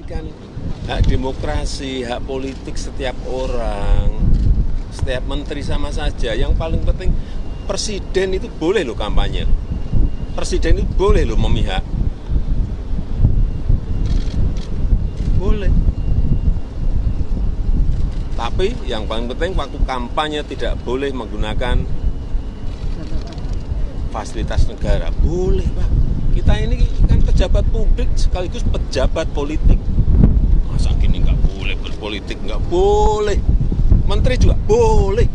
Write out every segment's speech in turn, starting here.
kan hak demokrasi, hak politik setiap orang, setiap menteri sama saja. Yang paling penting presiden itu boleh loh kampanye. Presiden itu boleh loh memihak. Boleh. Tapi yang paling penting waktu kampanye tidak boleh menggunakan fasilitas negara. Boleh, Pak. Kita ini kan pejabat publik sekaligus pejabat politik. Masa gini nggak boleh berpolitik? Nggak boleh. Menteri juga boleh.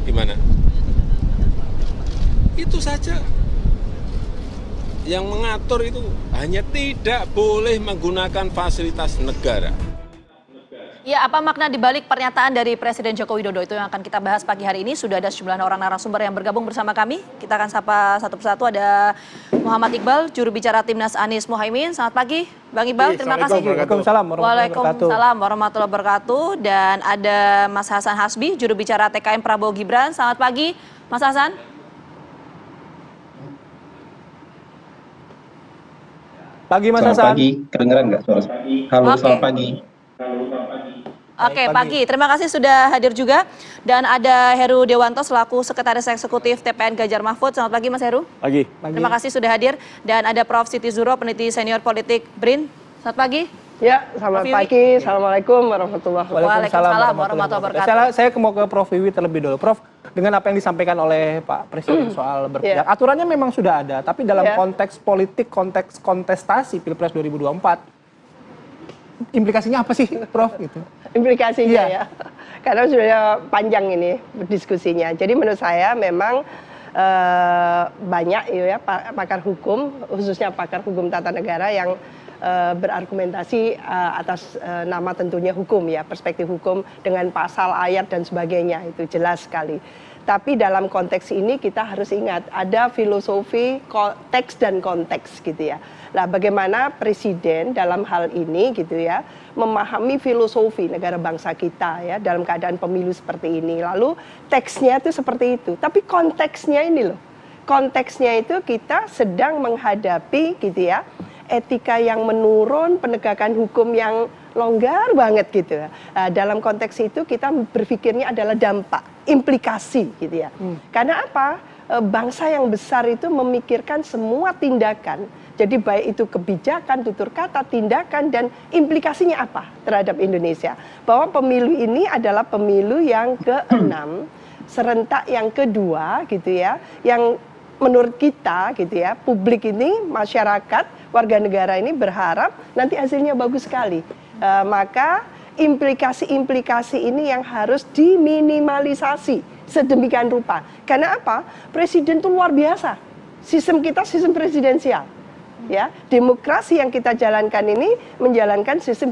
Gimana? Itu saja. Yang mengatur itu hanya tidak boleh menggunakan fasilitas negara. Ya, apa makna dibalik pernyataan dari Presiden Joko Widodo itu yang akan kita bahas pagi hari ini. Sudah ada sejumlah orang narasumber yang bergabung bersama kami. Kita akan sapa satu persatu. Ada Muhammad Iqbal, juru bicara Timnas Anies Mohaimin. Selamat pagi, Bang Iqbal. Terima kasih. Waalaikumsalam warahmatullahi wabarakatuh. Dan ada Mas Hasan Hasbi, juru bicara TKN Prabowo Gibran. Selamat pagi, Mas Hasan. Pagi Mas Hasan. Selamat pagi, kedengeran nggak suara saya? Halo, selamat pagi. Oke, pagi. Terima kasih sudah hadir juga. Dan ada Heru Dewanto selaku Sekretaris Eksekutif TPN Ganjar Mahfud. Selamat pagi Mas Heru. Pagi. Terima kasih sudah hadir. Dan ada Prof. Siti Zuro, peneliti senior politik BRIN. Selamat pagi. Ya, selamat pagi. Assalamualaikum warahmatullahi wabarakatuh. Waalaikumsalam warahmatullahi wabarakatuh. Saya mau ke Prof. Wiwi terlebih dulu. Prof, dengan apa yang disampaikan oleh Pak Presiden soal berpihak, aturannya memang sudah ada, tapi dalam konteks politik, konteks kontestasi Pilpres 2024, implikasinya apa sih, Prof? Gitu. Implikasinya ya, karena sudah panjang ini diskusinya. Jadi menurut saya memang banyak ya pakar hukum, khususnya pakar hukum tata negara yang berargumentasi atas nama tentunya hukum ya, perspektif hukum dengan pasal, ayat dan sebagainya, itu jelas sekali. Tapi dalam konteks ini kita harus ingat ada filosofi teks dan konteks gitu ya. Nah, bagaimana presiden dalam hal ini gitu ya memahami filosofi negara bangsa kita ya dalam keadaan pemilu seperti ini. Lalu teksnya itu seperti itu, tapi konteksnya ini loh. Konteksnya itu kita sedang menghadapi gitu ya etika yang menurun, penegakan hukum yang longgar banget gitu ya. Dalam konteks itu kita berpikirnya adalah dampak, implikasi gitu ya. Karena apa? Bangsa yang besar itu memikirkan semua tindakan. Jadi baik itu kebijakan, tutur kata, tindakan, dan implikasinya apa terhadap Indonesia. Bahwa pemilu ini adalah pemilu yang ke-6, serentak yang kedua gitu ya, yang menurut kita gitu ya, publik ini, masyarakat, warga negara ini berharap nanti hasilnya bagus sekali. Maka implikasi-implikasi ini yang harus diminimalisasi sedemikian rupa. Karena apa? Presiden itu luar biasa. Sistem kita sistem presidensial. Ya, demokrasi yang kita jalankan ini menjalankan sistem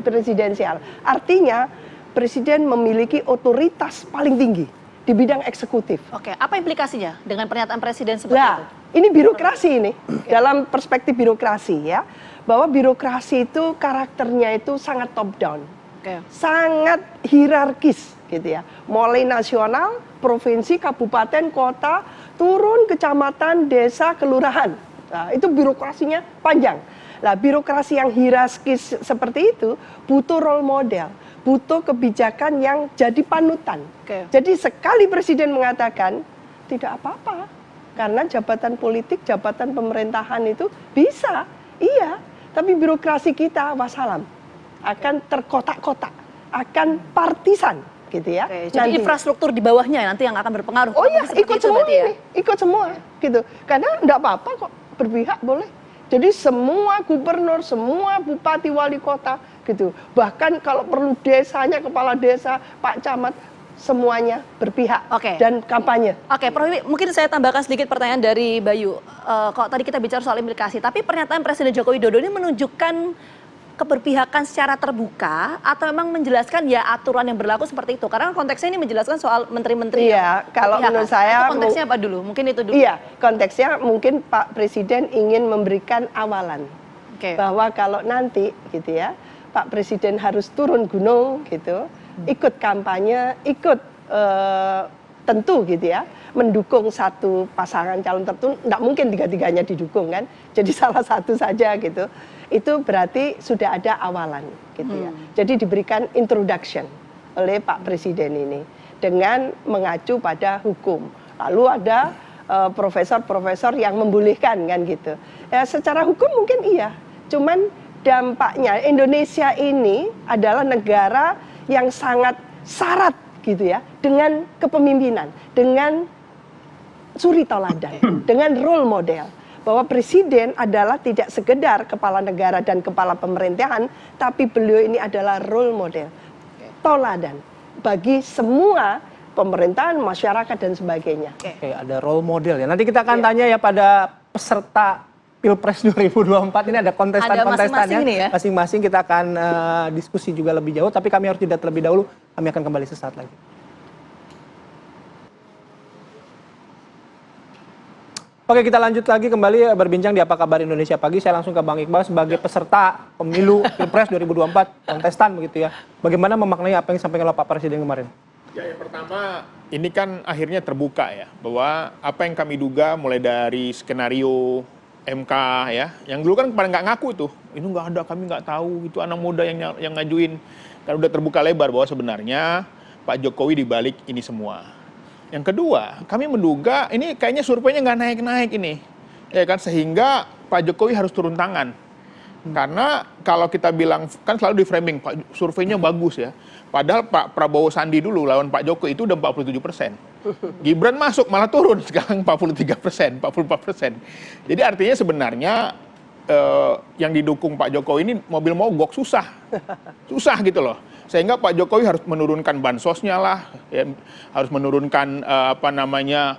presidensial. Artinya presiden memiliki otoritas paling tinggi di bidang eksekutif. Oke, apa implikasinya dengan pernyataan presiden seperti itu? Ini birokrasi ini, dalam perspektif birokrasi ya, bahwa birokrasi itu karakternya itu sangat top down, sangat hierarkis gitu ya, mulai nasional, provinsi, kabupaten, kota, turun kecamatan, desa, kelurahan. Nah, itu birokrasinya panjang. Nah, birokrasi yang hierarkis seperti itu butuh role model, butuh kebijakan yang jadi panutan. Jadi sekali presiden mengatakan tidak apa-apa, karena jabatan politik, jabatan pemerintahan itu bisa, iya. Tapi birokrasi kita, wassalam, akan terkotak-kotak, akan partisan, gitu ya. Jadi infrastruktur di bawahnya nanti yang akan berpengaruh. Oh iya, ikut semua ini, ikut semua, gitu. Karena enggak apa-apa kok, berpihak boleh. Jadi semua gubernur, semua bupati, wali kota, gitu. Bahkan kalau perlu desanya, kepala desa, Pak Camat, semuanya berpihak dan kampanye. Oke, Prof. Wiwi, mungkin saya tambahkan sedikit pertanyaan dari Bayu. Kalau tadi kita bicara soal implikasi, tapi pernyataan Presiden Joko Widodo ini menunjukkan keberpihakan secara terbuka atau memang menjelaskan ya aturan yang berlaku seperti itu? Karena konteksnya ini menjelaskan soal menteri-menteri. Iya, kalau menurut saya itu konteksnya apa dulu? Mungkin itu dulu. Iya, konteksnya mungkin Pak Presiden ingin memberikan awalan bahwa kalau nanti gitu ya, Pak Presiden harus turun gunung gitu, ikut kampanye, ikut tentu gitu ya, mendukung satu pasangan calon tertentu, nggak mungkin tiga-tiganya didukung kan. Jadi salah satu saja gitu. Itu berarti sudah ada awalan gitu ya. Jadi diberikan introduction oleh Pak Presiden ini dengan mengacu pada hukum. Lalu ada profesor-profesor yang membolehkan kan gitu. Ya, secara hukum mungkin iya. Cuman dampaknya Indonesia ini adalah negara yang sangat syarat gitu ya dengan kepemimpinan, dengan suri tauladan, dengan role model. Bahwa presiden adalah tidak sekedar kepala negara dan kepala pemerintahan, tapi beliau ini adalah role model, tauladan bagi semua pemerintahan, masyarakat dan sebagainya. Oke, ada role model ya. Nanti kita akan tanya ya pada peserta Pilpres 2024 ini ada kontestan-kontestannya masing-masing. Kita akan diskusi juga lebih jauh, tapi kami harus jeda terlebih dahulu. Kami akan kembali sesaat lagi. Oke, kita lanjut lagi kembali berbincang di Apa Kabar Indonesia Pagi. Saya langsung ke Bang Iqbal sebagai peserta pemilu Pilpres 2024, kontestan begitu ya. Bagaimana memaknai apa yang disampaikan oleh Pak Presiden kemarin? Ya, yang pertama, ini kan akhirnya terbuka ya, bahwa apa yang kami duga mulai dari skenario MK ya, yang dulu kan pada nggak ngaku tuh, ini nggak ada, kami nggak tahu, itu anak muda yang ngajuin. Kan udah terbuka lebar bahwa sebenarnya Pak Jokowi dibalik ini semua. Yang kedua, kami menduga ini kayaknya surveinya nggak naik-naik ini, ya kan, sehingga Pak Jokowi harus turun tangan. Karena kalau kita bilang, kan selalu di framing, Pak surveinya bagus ya. Padahal Pak Prabowo Sandi dulu lawan Pak Jokowi itu udah 47%. Gibran masuk malah turun, sekarang 43%, 44%. Jadi artinya sebenarnya yang didukung Pak Jokowi ini mobil mogok susah gitu loh. Sehingga Pak Jokowi harus menurunkan bansosnya lah, ya, harus menurunkan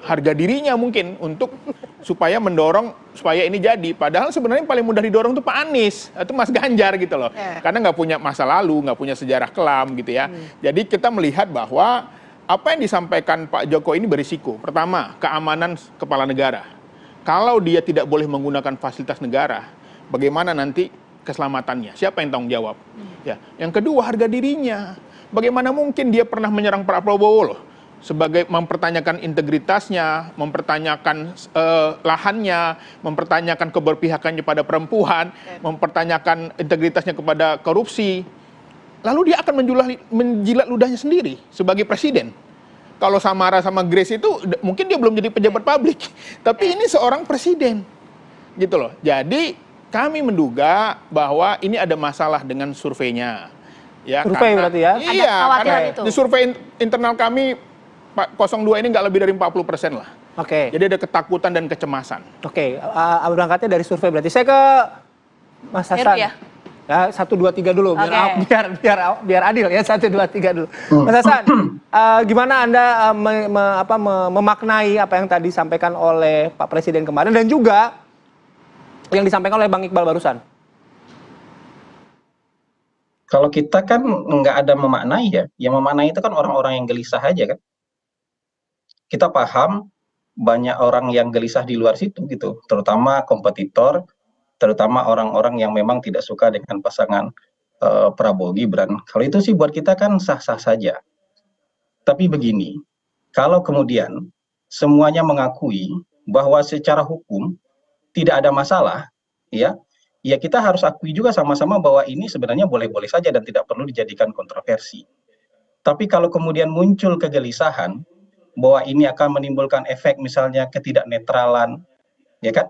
harga dirinya mungkin untuk supaya mendorong supaya ini jadi. Padahal sebenarnya yang paling mudah didorong itu Pak Anies atau Mas Ganjar gitu loh, karena nggak punya masa lalu, nggak punya sejarah kelam gitu ya. Jadi kita melihat bahwa apa yang disampaikan Pak Jokowi ini berisiko. Pertama, keamanan kepala negara. Kalau dia tidak boleh menggunakan fasilitas negara, bagaimana nanti keselamatannya? Siapa yang tanggung jawab? Ya. Yang kedua, harga dirinya. Bagaimana mungkin dia pernah menyerang Pak Prabowo loh? Sebagai mempertanyakan integritasnya, mempertanyakan lahannya, mempertanyakan keberpihakannya pada perempuan, mempertanyakan integritasnya kepada korupsi. Lalu dia akan menjilat ludahnya sendiri sebagai presiden. Kalau Samara sama Grace itu mungkin dia belum jadi pejabat publik, tapi ini seorang presiden, gitu loh. Jadi kami menduga bahwa ini ada masalah dengan surveinya. Ya, survei berarti ya? Iya, karena di survei internal kami Pak 02 ini nggak lebih dari 40% lah. Oke. Jadi ada ketakutan dan kecemasan. Oke, berangkatnya dari survei berarti. Saya ke Mas Hasan. Ya, 1, 2, 3 dulu, biar adil ya, 1, 2, 3 dulu. Mas Hasan, gimana Anda memaknai apa yang tadi disampaikan oleh Pak Presiden kemarin dan juga yang disampaikan oleh Bang Iqbal barusan? Kalau kita kan nggak ada memaknai ya, yang memaknai itu kan orang-orang yang gelisah aja kan. Kita paham banyak orang yang gelisah di luar situ gitu, terutama kompetitor, terutama orang-orang yang memang tidak suka dengan pasangan Prabowo Gibran. Kalau itu sih buat kita kan sah-sah saja. Tapi begini, kalau kemudian semuanya mengakui bahwa secara hukum tidak ada masalah, ya kita harus akui juga sama-sama bahwa ini sebenarnya boleh-boleh saja dan tidak perlu dijadikan kontroversi. Tapi kalau kemudian muncul kegelisahan bahwa ini akan menimbulkan efek misalnya ketidaknetralan, ya kan,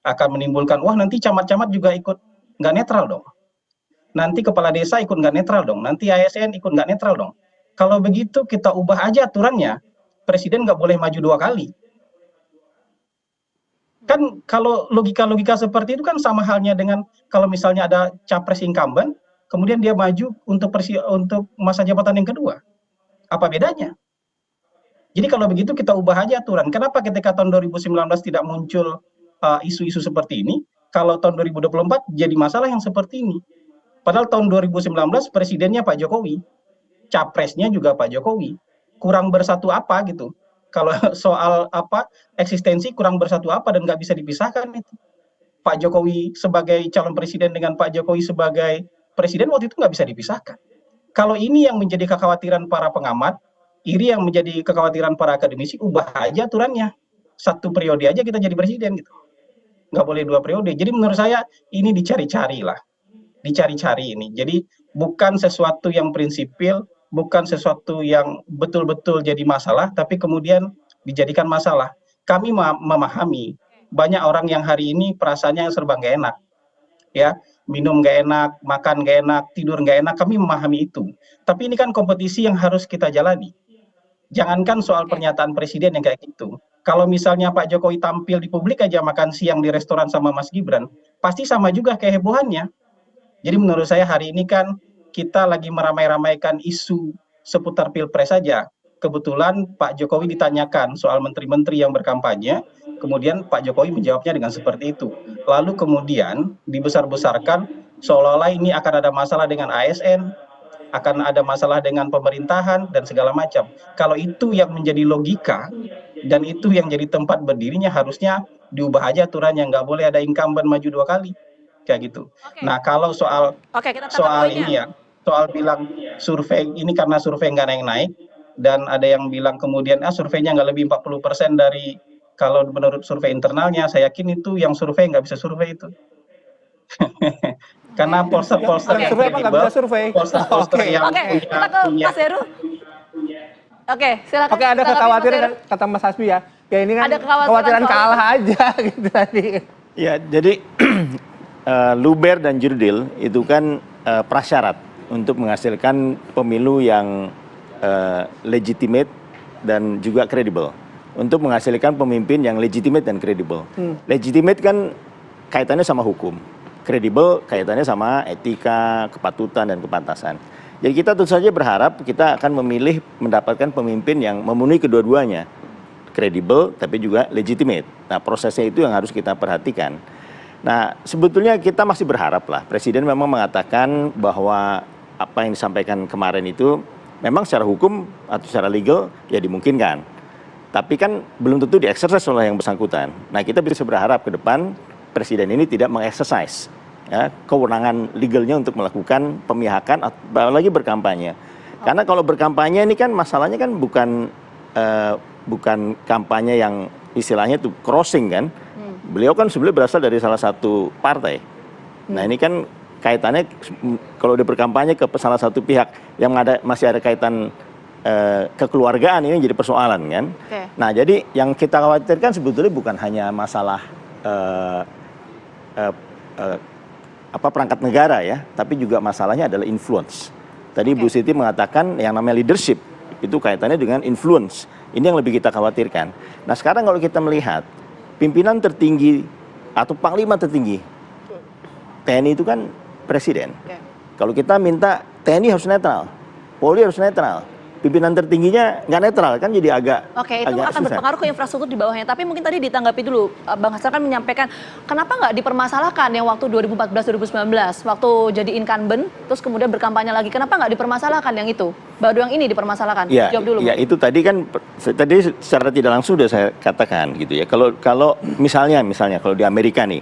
akan menimbulkan, wah nanti camat-camat juga ikut nggak netral dong, nanti kepala desa ikut nggak netral dong, nanti ASN ikut nggak netral dong. Kalau begitu kita ubah aja aturannya, presiden nggak boleh maju 2 kali. Kan kalau logika-logika seperti itu kan sama halnya dengan kalau misalnya ada capres incumbent, kemudian dia maju untuk masa jabatan yang kedua. Apa bedanya? Jadi kalau begitu kita ubah aja aturan. Kenapa ketika tahun 2019 tidak muncul isu-isu seperti ini, kalau tahun 2024 jadi masalah yang seperti ini? Padahal tahun 2019 presidennya Pak Jokowi, capresnya juga Pak Jokowi. Kurang bersatu apa gitu? Kalau soal eksistensi kurang bersatu apa dan nggak bisa dipisahkan itu. Pak Jokowi sebagai calon presiden dengan Pak Jokowi sebagai presiden waktu itu nggak bisa dipisahkan. Kalau ini yang menjadi kekhawatiran para pengamat, Ini yang menjadi kekhawatiran para akademisi, ubah aja aturannya. 1 periode aja kita jadi presiden gitu. Nggak boleh 2 periode. Jadi menurut saya ini dicari-cari lah. Dicari-cari ini. Jadi bukan sesuatu yang prinsipil, bukan sesuatu yang betul-betul jadi masalah, tapi kemudian dijadikan masalah. Kami memahami banyak orang yang hari ini perasaannya serba nggak enak, ya, minum nggak enak, makan nggak enak, tidur nggak enak. Kami memahami itu. Tapi ini kan kompetisi yang harus kita jalani. Jangankan soal pernyataan presiden yang kayak gitu. Kalau misalnya Pak Jokowi tampil di publik aja makan siang di restoran sama Mas Gibran, pasti sama juga kehebohannya. Jadi menurut saya hari ini kan kita lagi meramai-ramaikan isu seputar Pilpres saja. Kebetulan Pak Jokowi ditanyakan soal menteri-menteri yang berkampanye, kemudian Pak Jokowi menjawabnya dengan seperti itu. Lalu kemudian dibesar-besarkan seolah-olah ini akan ada masalah dengan ASN, akan ada masalah dengan pemerintahan dan segala macam. Kalau itu yang menjadi logika dan itu yang jadi tempat berdirinya, harusnya diubah aja aturannya, nggak boleh ada incumbent maju 2 kali kayak gitu. Nah kalau soal ini ya, soal bilang survei ini karena survei nggak naik-naik, dan ada yang bilang kemudian surveinya nggak lebih 40% dari kalau menurut survei internalnya, saya yakin itu yang survei nggak bisa survei itu. Karena polster-polster yang kredibel, polster-polster yang kita ke Mas Heru. Oke, silakan. Oke, ada kekhawatiran kata Mas Hasbi ya. Ya ini kan kekhawatiran kalah aja gitu tadi. Ya, jadi luber dan jurdil itu kan prasyarat untuk menghasilkan pemilu yang legitimate dan juga kredibel. Untuk menghasilkan pemimpin yang legitimate dan kredibel. Legitimate kan kaitannya sama hukum. Kredibel kaitannya sama etika, kepatutan, dan kepantasan. Jadi kita tentu saja berharap kita akan memilih mendapatkan pemimpin yang memenuhi kedua-duanya. Kredibel tapi juga legitimate. Nah prosesnya itu yang harus kita perhatikan. Nah sebetulnya kita masih berharap lah. Presiden memang mengatakan bahwa apa yang disampaikan kemarin itu memang secara hukum atau secara legal ya dimungkinkan. Tapi kan belum tentu dieksersis oleh yang bersangkutan. Nah kita bisa berharap ke depan Presiden ini tidak mengeksersis ya, kewenangan legalnya untuk melakukan pemihakan atau lagi berkampanye. Karena kalau berkampanye ini kan masalahnya kan bukan kampanye yang istilahnya itu crossing kan. Beliau kan sebenarnya berasal dari salah satu partai. Nah ini kan kaitannya kalau dia berkampanye ke salah satu pihak yang masih ada kaitan kekeluargaan, ini jadi persoalan kan. Nah jadi yang kita khawatirkan sebetulnya bukan hanya masalah perangkat negara ya, tapi juga masalahnya adalah influence. Tadi Bu Siti mengatakan yang namanya leadership itu kaitannya dengan influence. Ini yang lebih kita khawatirkan. Nah sekarang kalau kita melihat pimpinan tertinggi atau panglima tertinggi TNI itu kan presiden. Kalau kita minta TNI harus netral, Polri harus netral, pimpinan tertingginya nggak netral kan jadi agak itu akan susah. Berpengaruh ke infrastruktur di bawahnya. Tapi mungkin tadi ditanggapi dulu, Bang Hasan kan menyampaikan kenapa nggak dipermasalahkan yang waktu 2014-2019 waktu jadi incumbent terus kemudian berkampanye lagi, kenapa nggak dipermasalahkan yang itu? Baru yang ini dipermasalahkan. Ya, jawab dulu. Ya itu tadi kan secara tidak langsung sudah saya katakan gitu ya. Kalau misalnya kalau di Amerika nih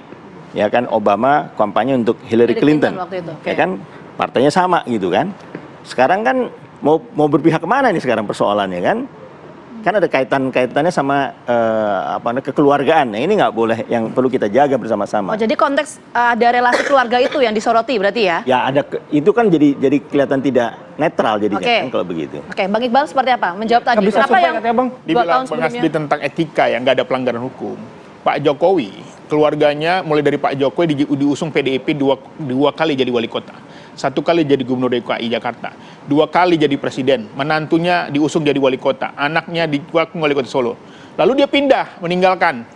ya kan Obama kampanye untuk Hillary Clinton waktu itu. Ya kan partainya sama gitu kan. Sekarang kan mau berpihak kemana nih sekarang persoalannya kan? Kan ada kaitannya sama kekeluargaan. Nah, ini nggak boleh, yang perlu kita jaga bersama-sama. Oh, jadi konteks ada relasi keluarga itu yang disoroti berarti ya? Ya ada, itu kan jadi kelihatan tidak netral jadinya kan kalau begitu. Oke, Bang Iqbal seperti apa? Menjawab tadi. Kenapa yang dibilang Bang Hasbi tentang etika yang nggak ada pelanggaran hukum. Pak Jokowi, keluarganya mulai dari Pak Jokowi diusung PDIP dua kali jadi wali kota. 1 kali jadi gubernur DKI Jakarta, 2 kali jadi presiden, menantunya diusung jadi wali kota, anaknya diwakil wali kota Solo. Lalu dia pindah, meninggalkan.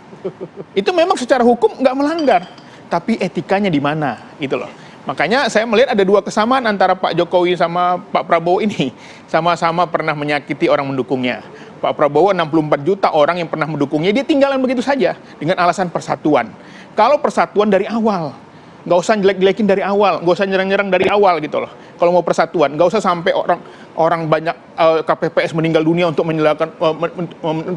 Itu memang secara hukum nggak melanggar, tapi etikanya di mana, gitu loh. Makanya saya melihat ada 2 kesamaan antara Pak Jokowi sama Pak Prabowo ini. Sama-sama pernah menyakiti orang mendukungnya. Pak Prabowo 64 juta orang yang pernah mendukungnya, dia tinggalan begitu saja dengan alasan persatuan. Kalau persatuan dari awal, nggak usah jelek-jelekin dari awal, nggak usah nyerang-nyerang dari awal gitu loh. Kalau mau persatuan, nggak usah sampai orang banyak KPPS meninggal dunia untuk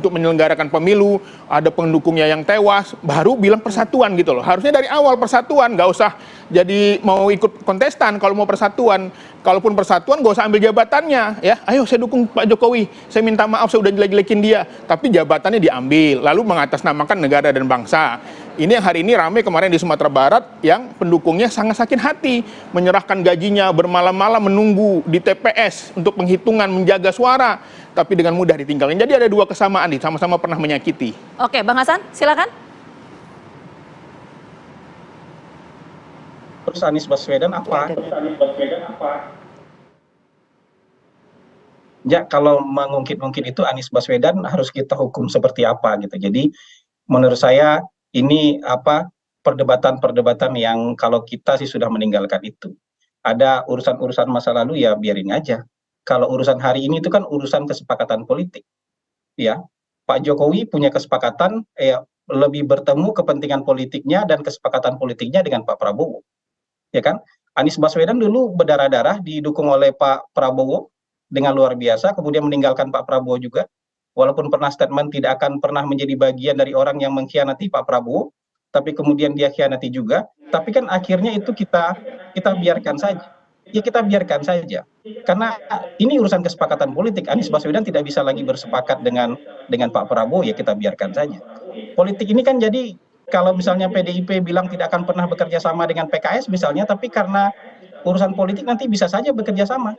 menyelenggarakan pemilu, ada pendukungnya yang tewas, baru bilang persatuan gitu loh. Harusnya dari awal persatuan, nggak usah jadi mau ikut kontestan kalau mau persatuan. Kalaupun persatuan, nggak usah ambil jabatannya, ya. Ayo saya dukung Pak Jokowi, saya minta maaf saya udah jelek-jelekin dia, tapi jabatannya diambil, lalu mengatasnamakan negara dan bangsa. Ini yang hari ini ramai kemarin di Sumatera Barat yang pendukungnya sangat sakit hati, menyerahkan gajinya bermalam-malam menunggu di TPS untuk penghitungan menjaga suara, tapi dengan mudah ditinggalin. Jadi ada dua kesamaan nih, sama-sama pernah menyakiti. Oke, Bang Hasan, silakan. Terus Anies Baswedan apa? Ya, kalau mengungkit-ungkit itu Anies Baswedan harus kita hukum seperti apa gitu. Jadi menurut saya ini perdebatan-perdebatan yang kalau kita sih sudah meninggalkan itu. Ada urusan-urusan masa lalu ya biarin aja. Kalau urusan hari ini itu kan urusan kesepakatan politik. Ya, Pak Jokowi punya kesepakatan lebih bertemu kepentingan politiknya dan kesepakatan politiknya dengan Pak Prabowo. Ya kan? Anies Baswedan dulu berdarah-darah didukung oleh Pak Prabowo dengan luar biasa, kemudian meninggalkan Pak Prabowo juga. Walaupun pernah statement tidak akan pernah menjadi bagian dari orang yang mengkhianati Pak Prabowo, tapi kemudian dia khianati juga. Tapi kan akhirnya itu kita biarkan saja. Ya kita biarkan saja. Karena ini urusan kesepakatan politik. Anies Baswedan tidak bisa lagi bersepakat dengan Pak Prabowo, ya kita biarkan saja. Politik ini kan jadi kalau misalnya PDIP bilang tidak akan pernah bekerja sama dengan PKS misalnya, tapi karena urusan politik nanti bisa saja bekerja sama.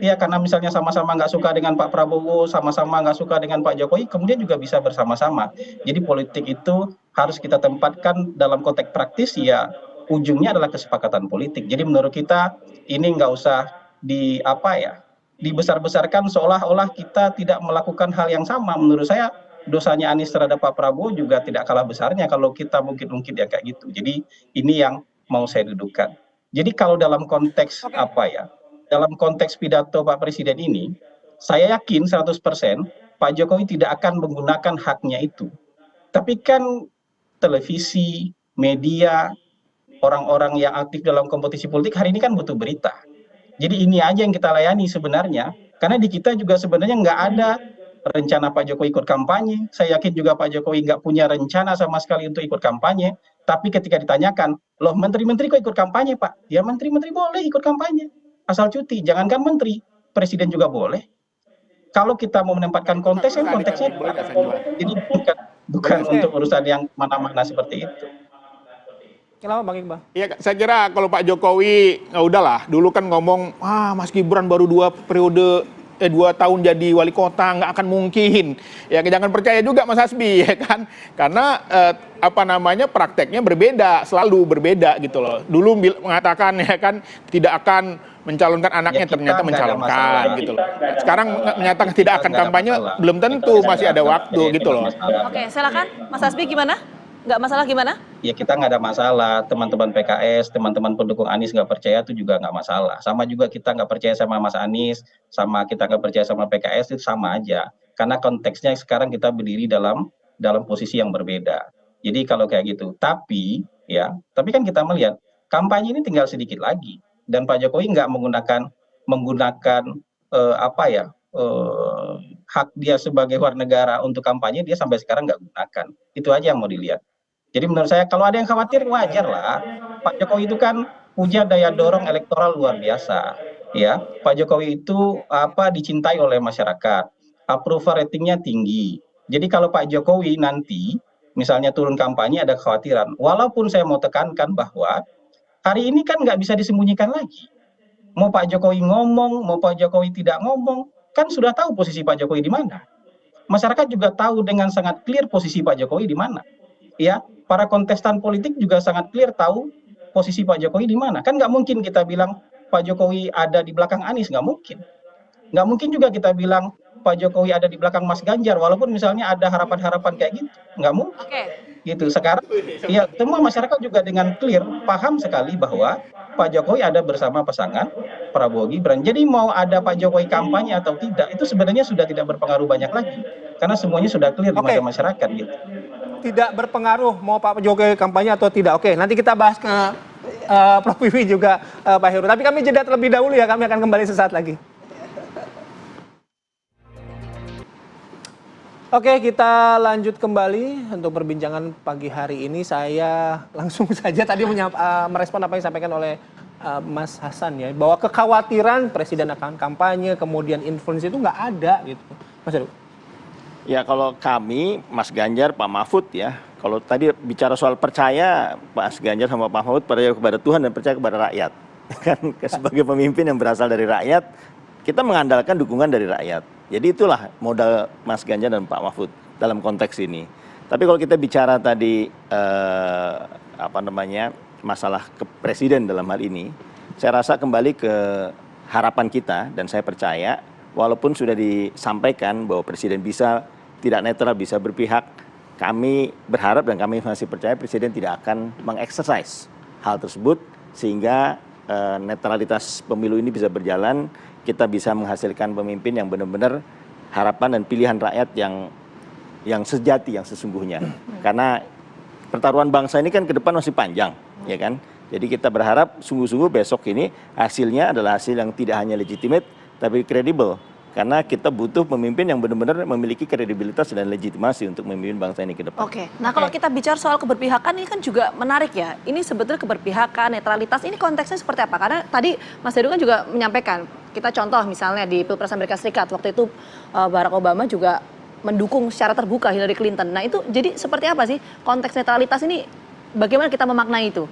Ya karena misalnya sama-sama nggak suka dengan Pak Prabowo, sama-sama nggak suka dengan Pak Jokowi, kemudian juga bisa bersama-sama. Jadi politik itu harus kita tempatkan dalam konteks praktis, ya ujungnya adalah kesepakatan politik. Jadi menurut kita ini nggak usah dibesar-besarkan seolah-olah kita tidak melakukan hal yang sama. Menurut saya dosanya Anies terhadap Pak Prabowo juga tidak kalah besarnya kalau kita mungkin ya kayak gitu. Jadi ini yang mau saya dudukkan. Jadi kalau dalam konteks dalam konteks pidato Pak Presiden ini, saya yakin 100% Pak Jokowi tidak akan menggunakan haknya itu. Tapi kan televisi, media, orang-orang yang aktif dalam kompetisi politik hari ini kan butuh berita. Jadi ini aja yang kita layani sebenarnya. Karena di kita juga sebenarnya nggak ada rencana Pak Jokowi ikut kampanye. Saya yakin juga Pak Jokowi nggak punya rencana sama sekali untuk ikut kampanye. Tapi ketika ditanyakan, loh menteri-menteri kok ikut kampanye Pak? Ya menteri-menteri boleh ikut kampanye. Asal cuti, jangankan menteri, presiden juga boleh. Kalau kita mau menempatkan konteks, kan konteksnya jadi bukan untuk urusan yang mana-mana seperti itu. Kenapa Bang Iqbal? Iya, saya kira kalau Pak Jokowi, udahlah, dulu kan ngomong, Mas Gibran baru 2 tahun jadi wali kota, nggak akan mungkin. Ya jangan percaya juga Mas Hasbi, ya kan? Karena prakteknya berbeda, selalu berbeda gitu loh. Dulu mengatakan ya kan tidak akan mencalonkan anaknya, ternyata mencalonkan gitu loh. Sekarang menyatakan tidak akan kampanye, belum tentu, masih ada waktu gitu loh. Oke, silakan Mas Hasbi gimana? Nggak masalah gimana? Ya kita nggak ada masalah, teman-teman PKS, teman-teman pendukung Anies nggak percaya itu juga nggak masalah. Sama juga kita nggak percaya sama Mas Anies, sama kita nggak percaya sama PKS itu sama aja. Karena konteksnya sekarang kita berdiri dalam posisi yang berbeda. Jadi kalau kayak gitu, tapi kan kita melihat kampanye ini tinggal sedikit lagi. Dan Pak Jokowi nggak menggunakan hak dia sebagai warga negara untuk kampanye, dia sampai sekarang nggak gunakan. Itu aja yang mau dilihat. Jadi menurut saya kalau ada yang khawatir wajar lah. Pak Jokowi itu kan punya daya dorong elektoral luar biasa. Ya, Pak Jokowi itu dicintai oleh masyarakat. Approval ratingnya tinggi. Jadi kalau Pak Jokowi nanti misalnya turun kampanye ada kekhawatiran. Walaupun saya mau tekankan bahwa hari ini kan nggak bisa disembunyikan lagi. Mau Pak Jokowi ngomong, mau Pak Jokowi tidak ngomong, kan sudah tahu posisi Pak Jokowi di mana. Masyarakat juga tahu dengan sangat clear posisi Pak Jokowi di mana. Ya, para kontestan politik juga sangat clear tahu posisi Pak Jokowi di mana. Kan nggak mungkin kita bilang Pak Jokowi ada di belakang Anies, nggak mungkin. Nggak mungkin juga kita bilang Pak Jokowi ada di belakang Mas Ganjar, walaupun misalnya ada harapan-harapan kayak gitu, nggak mungkin. Gitu. Sekarang ya semua masyarakat juga dengan clear paham sekali bahwa Pak Jokowi ada bersama pasangan Prabowo Gibran. Jadi mau ada Pak Jokowi kampanye atau tidak itu sebenarnya sudah tidak berpengaruh banyak lagi karena semuanya sudah clear di mata masyarakat gitu. Tidak berpengaruh mau Pak Jokowi kampanye atau tidak. Oke, nanti kita bahas ke Prof Wiwi juga Pak Heru. Tapi kami jeda terlebih dahulu ya, kami akan kembali sesaat lagi. Oke, kita lanjut kembali untuk perbincangan pagi hari ini. Saya langsung saja tadi merespon apa yang disampaikan oleh Mas Hasan ya, bahwa kekhawatiran presiden akan kampanye, kemudian influence itu nggak ada gitu. Mas Heru. Ya kalau kami, Mas Ganjar, Pak Mahfud ya, kalau tadi bicara soal percaya, Mas Ganjar sama Pak Mahfud percaya kepada Tuhan dan percaya kepada rakyat. Kan sebagai pemimpin yang berasal dari rakyat, kita mengandalkan dukungan dari rakyat. Jadi itulah modal Mas Ganjar dan Pak Mahfud dalam konteks ini. Tapi kalau kita bicara tadi masalah ke presiden dalam hal ini, saya rasa kembali ke harapan kita dan saya percaya walaupun sudah disampaikan bahwa presiden bisa tidak netral, bisa berpihak, kami berharap dan kami masih percaya presiden tidak akan mengeksersis hal tersebut sehingga netralitas pemilu ini bisa berjalan. Kita bisa menghasilkan pemimpin yang benar-benar harapan dan pilihan rakyat yang sejati, yang sesungguhnya. Karena pertaruhan bangsa ini kan ke depan masih panjang, ya kan? Jadi kita berharap sungguh-sungguh besok ini hasilnya adalah hasil yang tidak hanya legitimate, tapi kredibel. Karena kita butuh pemimpin yang benar-benar memiliki kredibilitas dan legitimasi untuk memimpin bangsa ini ke depan. Oke, nah kalau kita bicara soal keberpihakan ini kan juga menarik ya. Ini sebetulnya keberpihakan, netralitas, ini konteksnya seperti apa? Karena tadi Mas Heru kan juga menyampaikan, kita contoh misalnya di Pilpres Amerika Serikat, waktu itu Barack Obama juga mendukung secara terbuka Hillary Clinton. Nah itu jadi seperti apa sih konteks netralitas ini, bagaimana kita memaknai itu?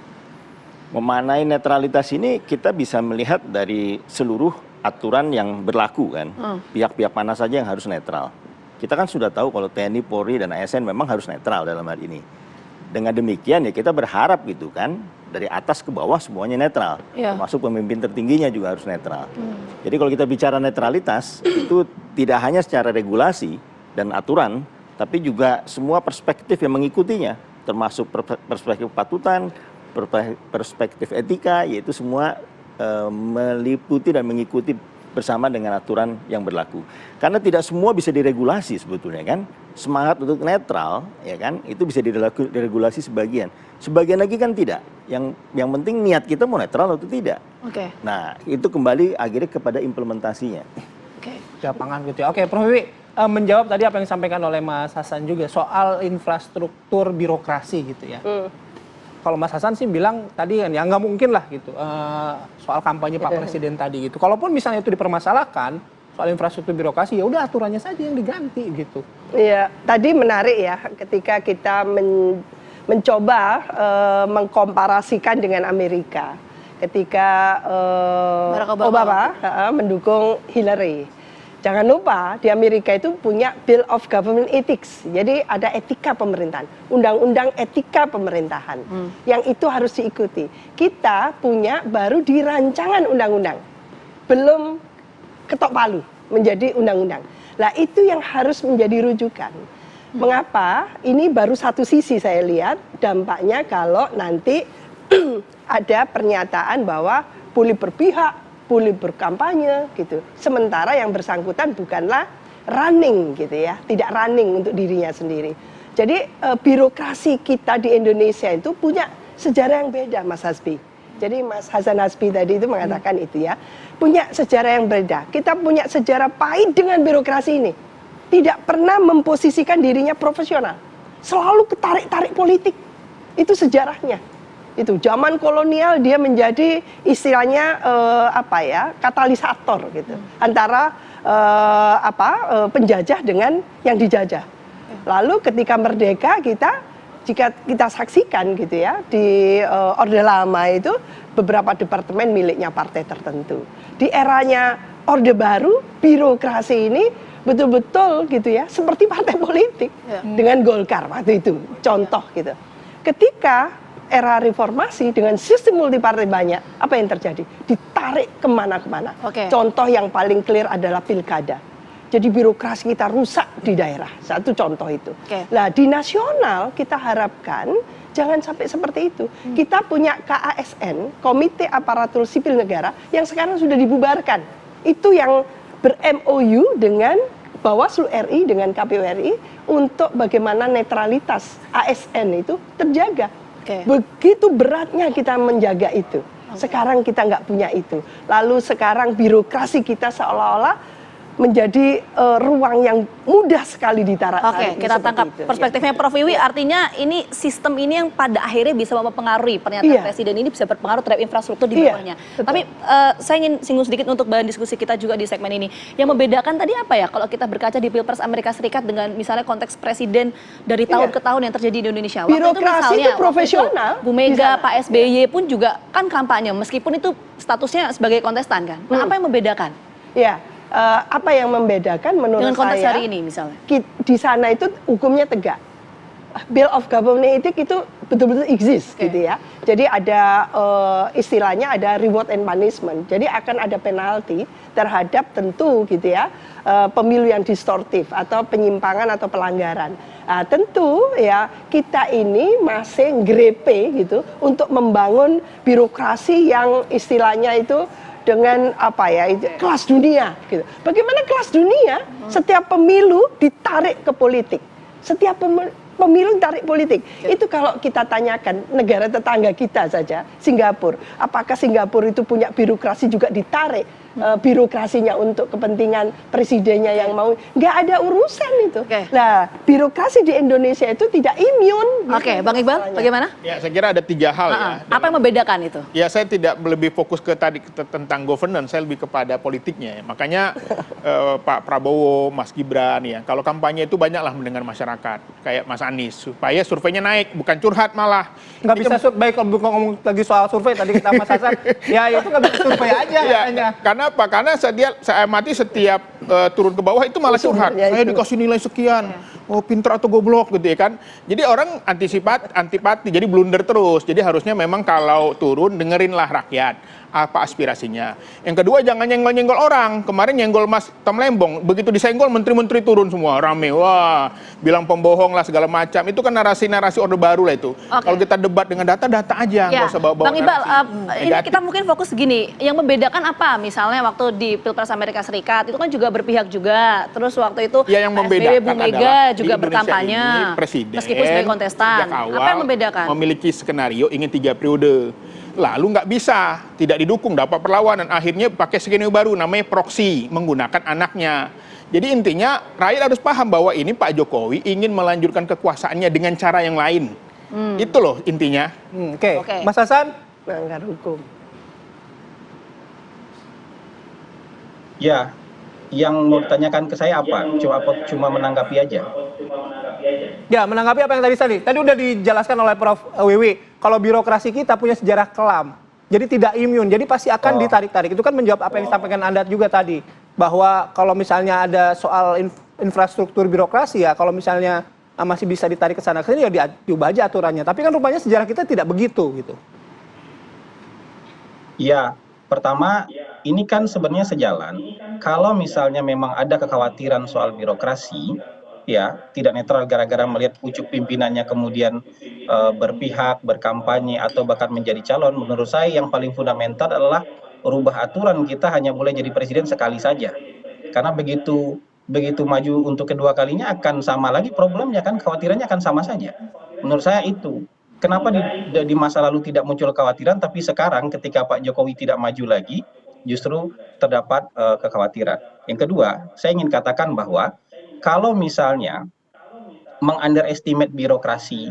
Memaknai netralitas ini kita bisa melihat dari seluruh aturan yang berlaku kan, pihak-pihak mana saja yang harus netral. Kita kan sudah tahu kalau TNI, Polri, dan ASN memang harus netral dalam hal ini. Dengan demikian ya kita berharap gitu kan, dari atas ke bawah semuanya netral, termasuk pemimpin tertingginya juga harus netral. Jadi kalau kita bicara netralitas, itu tidak hanya secara regulasi dan aturan, tapi juga semua perspektif yang mengikutinya, termasuk perspektif kepatutan, perspektif etika, yaitu semua meliputi dan mengikuti bersama dengan aturan yang berlaku. Karena tidak semua bisa diregulasi sebetulnya kan. Semangat untuk netral ya kan, itu bisa diregulasi sebagian. Sebagian lagi kan tidak. Yang penting niat kita mau netral atau tidak. Oke. Nah, itu kembali akhirnya kepada implementasinya. Oke. Lapangan gitu ya. Oke, Prof Wiwi, menjawab tadi apa yang disampaikan oleh Mas Hasan juga soal infrastruktur birokrasi gitu ya. Kalau Mas Hasan sih bilang tadi kan ya nggak mungkin lah gitu soal kampanye Pak Presiden tadi gitu. Kalaupun misalnya itu dipermasalahkan soal infrastruktur birokrasi, ya udah aturannya saja yang diganti gitu. Iya, tadi menarik ya ketika kita mencoba mengkomparasikan dengan Amerika. Ketika Obama mendukung Hillary. Jangan lupa di Amerika itu punya Bill of Government Ethics. Jadi ada etika pemerintahan, undang-undang etika pemerintahan yang itu harus diikuti. Kita punya baru di rancangan undang-undang, belum ketok palu menjadi undang-undang. Lah itu yang harus menjadi rujukan. Mengapa? Ini baru satu sisi saya lihat dampaknya kalau nanti ada pernyataan bahwa boleh berpihak, boleh berkampanye gitu. Sementara yang bersangkutan bukanlah running gitu ya, tidak running untuk dirinya sendiri. Jadi birokrasi kita di Indonesia itu punya sejarah yang beda, Mas Hasbi. Jadi Mas Hasan Hasbi tadi itu mengatakan itu ya, punya sejarah yang beda. Kita punya sejarah pahit dengan birokrasi ini. Tidak pernah memposisikan dirinya profesional. Selalu ketarik-tarik politik. Itu sejarahnya. Itu zaman kolonial dia menjadi istilahnya katalisator gitu antara penjajah dengan yang dijajah. Lalu ketika merdeka jika kita saksikan gitu ya di Orde Lama itu beberapa departemen miliknya partai tertentu. Di eranya Orde Baru birokrasi ini betul-betul gitu ya seperti partai politik dengan Golkar waktu itu contoh gitu. Ketika era reformasi dengan sistem multipartai banyak, apa yang terjadi? Ditarik kemana-kemana. Contoh yang paling clear adalah pilkada. Jadi birokrasi kita rusak di daerah. Satu contoh itu. Nah di nasional kita harapkan jangan sampai seperti itu. Kita punya KASN, Komite Aparatur Sipil Negara, yang sekarang sudah dibubarkan. Itu yang ber-MOU dengan Bawaslu RI dengan KPU RI untuk bagaimana netralitas ASN itu terjaga. Begitu beratnya kita menjaga itu. Sekarang kita nggak punya itu. Lalu sekarang birokrasi kita seolah-olah menjadi ruang yang mudah sekali ditarik. Oke, kita tangkap perspektifnya Prof. Wiwi. Artinya ini sistem ini yang pada akhirnya bisa mempengaruhi pernyataan Presiden ini bisa berpengaruh terhadap infrastruktur di bawahnya. Tapi saya ingin singgung sedikit untuk bahan diskusi kita juga di segmen ini. Yang membedakan tadi apa ya kalau kita berkaca di Pilpres Amerika Serikat dengan misalnya konteks Presiden dari tahun ke tahun yang terjadi di Indonesia. Birokrasi itu profesional. Bu Mega, Pak SBY pun juga kan kampanye meskipun itu statusnya sebagai kontestan kan. Nah, apa yang membedakan? Apa yang membedakan menurut dengan konteks saya hari ini misalnya di sana itu hukumnya tegak. Bill of Government Ethics itu betul-betul exist gitu ya. Jadi ada istilahnya ada reward and punishment. Jadi akan ada penalti terhadap tentu gitu ya pemilu yang distortif atau penyimpangan atau pelanggaran. Nah, tentu ya kita ini masih grepe gitu untuk membangun birokrasi yang istilahnya itu dengan apa ya kelas dunia gitu. Bagaimana kelas dunia? Setiap pemilu ditarik ke politik. Setiap pemilu ditarik politik. Itu kalau kita tanyakan negara tetangga kita saja, Singapura. Apakah Singapura itu punya birokrasi juga ditarik birokrasinya untuk kepentingan presidennya yang mau? Nggak ada urusan itu. Nah, birokrasi di Indonesia itu tidak imun. Bang Iqbal, bagaimana? Ya, saya kira ada 3 hal ya. Apa yang membedakan itu? Ya, saya tidak lebih fokus ke tadi tentang governance, saya lebih kepada politiknya ya. Makanya Pak Prabowo, Mas Gibran ya, kalau kampanye itu banyaklah mendengar masyarakat, kayak Mas Anies, supaya surveinya naik, bukan curhat malah. Nggak bisa baik kalau ngomong lagi soal survei tadi kita Mas Hasan, ya itu nggak bisa survei aja ya, karena apa? Karena saya amati setiap turun ke bawah itu malah curhat. Saya dikasih nilai sekian, oh pintar atau goblok gitu ya kan. Jadi orang antipati, jadi blunder terus. Jadi harusnya memang kalau turun dengerinlah rakyat apa aspirasinya. Yang kedua jangan nyenggol-nyenggol orang. Kemarin nyenggol Mas Tom Lembong, begitu disenggol menteri-menteri turun semua rame. Wah, bilang pembohong lah segala macam. Itu kan narasi-narasi orde baru lah itu. Kalau kita debat dengan data aja, nggak usah bawa-bawa. Bang Iqbal, ini kita mungkin fokus gini. Yang membedakan apa? Misalnya waktu di Pilpres Amerika Serikat itu kan juga berpihak juga. Terus waktu itu yang membedakan Bu Mega juga di berkampanye. Presiden meskipun sebagai kontestan. Apa yang membedakan? Memiliki skenario ingin 3 periode. Lalu nggak bisa, tidak didukung, dapat perlawanan. Akhirnya pakai skenario baru namanya proksi, menggunakan anaknya. Jadi intinya rakyat harus paham bahwa ini Pak Jokowi ingin melanjutkan kekuasaannya dengan cara yang lain. Itu loh intinya. Oke. Mas Hasan? Melanggar hukum. Ya, yang mau ditanyakan ke saya apa? Cuma menanggapi aja. Ya, menanggapi apa yang tadi. Tadi udah dijelaskan oleh Prof. Wiwi. Kalau birokrasi kita punya sejarah kelam, jadi tidak imun, jadi pasti akan ditarik-tarik. Itu kan menjawab apa yang disampaikan Anda juga tadi, bahwa kalau misalnya ada soal infrastruktur birokrasi ya, kalau misalnya masih bisa ditarik ke sana ke sini ya diubah aja aturannya. Tapi kan rupanya sejarah kita tidak begitu gitu. Ya, pertama ini kan sebenarnya sejalan. Kalau misalnya memang ada kekhawatiran soal birokrasi, ya tidak netral gara-gara melihat pucuk pimpinannya kemudian berpihak, berkampanye atau bahkan menjadi calon, menurut saya yang paling fundamental adalah rubah aturan. Kita hanya boleh jadi presiden sekali saja, karena begitu maju untuk kedua kalinya akan sama lagi problemnya kan, khawatirannya akan sama saja. Menurut saya itu kenapa di masa lalu tidak muncul kekhawatiran, tapi sekarang ketika Pak Jokowi tidak maju lagi justru terdapat kekhawatiran. Yang kedua, saya ingin katakan bahwa kalau misalnya meng-underestimate birokrasi,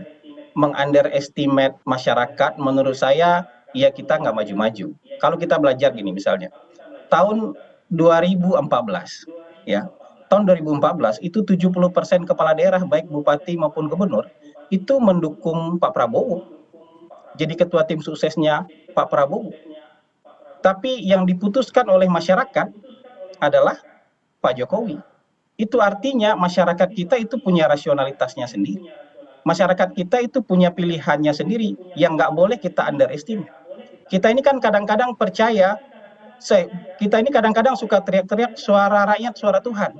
meng-underestimate masyarakat, menurut saya ya kita nggak maju-maju. Kalau kita belajar gini misalnya, tahun 2014, ya, tahun 2014 itu 70% kepala daerah baik bupati maupun gubernur itu mendukung Pak Prabowo. Jadi ketua tim suksesnya Pak Prabowo. Tapi yang diputuskan oleh masyarakat adalah Pak Jokowi. Itu artinya masyarakat kita itu punya rasionalitasnya sendiri. Masyarakat kita itu punya pilihannya sendiri yang nggak boleh kita underestimate. Kita ini kan kadang-kadang percaya, kita ini kadang-kadang suka teriak-teriak suara rakyat, suara Tuhan.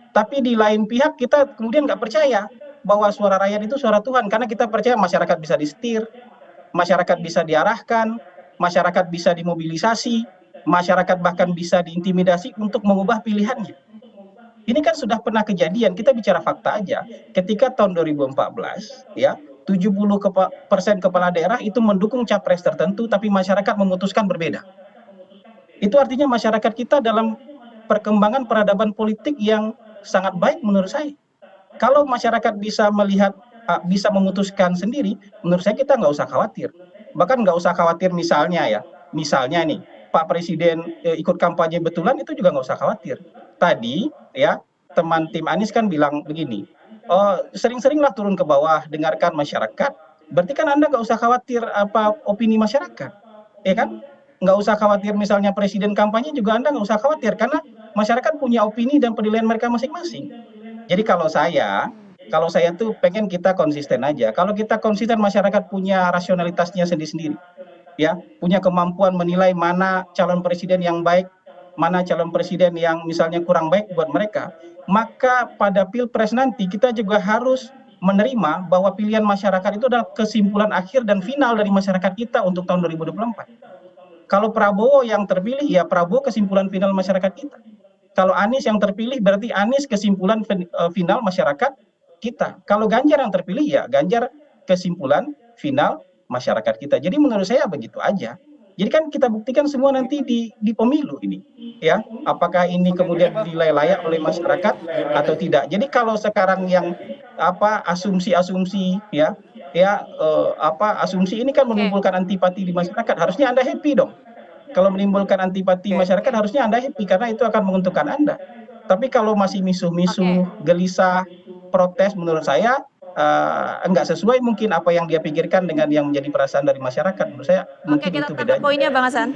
Tapi di lain pihak kita kemudian nggak percaya bahwa suara rakyat itu suara Tuhan. Karena kita percaya masyarakat bisa disetir, masyarakat bisa diarahkan, masyarakat bisa dimobilisasi, masyarakat bahkan bisa diintimidasi untuk mengubah pilihannya. Ini kan sudah pernah kejadian, kita bicara fakta aja. Ketika tahun 2014, ya, 70% kepala daerah itu mendukung capres tertentu, tapi masyarakat memutuskan berbeda. Itu artinya masyarakat kita dalam perkembangan peradaban politik yang sangat baik menurut saya. Kalau masyarakat bisa melihat, bisa memutuskan sendiri, menurut saya kita nggak usah khawatir. Bahkan nggak usah khawatir misalnya nih, Pak Presiden ikut kampanye betulan, itu juga nggak usah khawatir. Tadi ya, teman tim Anies kan bilang begini, oh, sering-seringlah turun ke bawah, dengarkan masyarakat. Berarti kan Anda nggak usah khawatir apa opini masyarakat, ya kan? Nggak usah khawatir misalnya presiden kampanye juga Anda nggak usah khawatir, karena masyarakat punya opini dan penilaian mereka masing-masing. Jadi kalau saya tuh pengen kita konsisten aja. Kalau kita konsisten, masyarakat punya rasionalitasnya sendiri-sendiri, ya, punya kemampuan menilai mana calon presiden yang baik, mana calon presiden yang misalnya kurang baik buat mereka. Maka pada Pilpres nanti kita juga harus menerima bahwa pilihan masyarakat itu adalah kesimpulan akhir dan final dari masyarakat kita untuk tahun 2024. Kalau Prabowo yang terpilih, ya Prabowo kesimpulan final masyarakat kita. Kalau Anies yang terpilih, berarti Anies kesimpulan final masyarakat kita. Kalau Ganjar yang terpilih, ya Ganjar kesimpulan final masyarakat kita. Jadi menurut saya begitu aja. Jadi kan kita buktikan semua nanti di pemilu ini, ya. Apakah ini kemudian dinilai layak oleh masyarakat atau tidak. Jadi kalau sekarang yang asumsi-asumsi, asumsi ini kan menimbulkan antipati di masyarakat. Harusnya Anda happy dong. Kalau menimbulkan antipati masyarakat, harusnya Anda happy karena itu akan menguntungkan Anda. Tapi kalau masih misuh-misuh, gelisah, protes, menurut saya enggak sesuai mungkin apa yang dia pikirkan dengan yang menjadi perasaan dari masyarakat. Menurut saya mungkin itu bedanya. Poinnya Bang Hasan.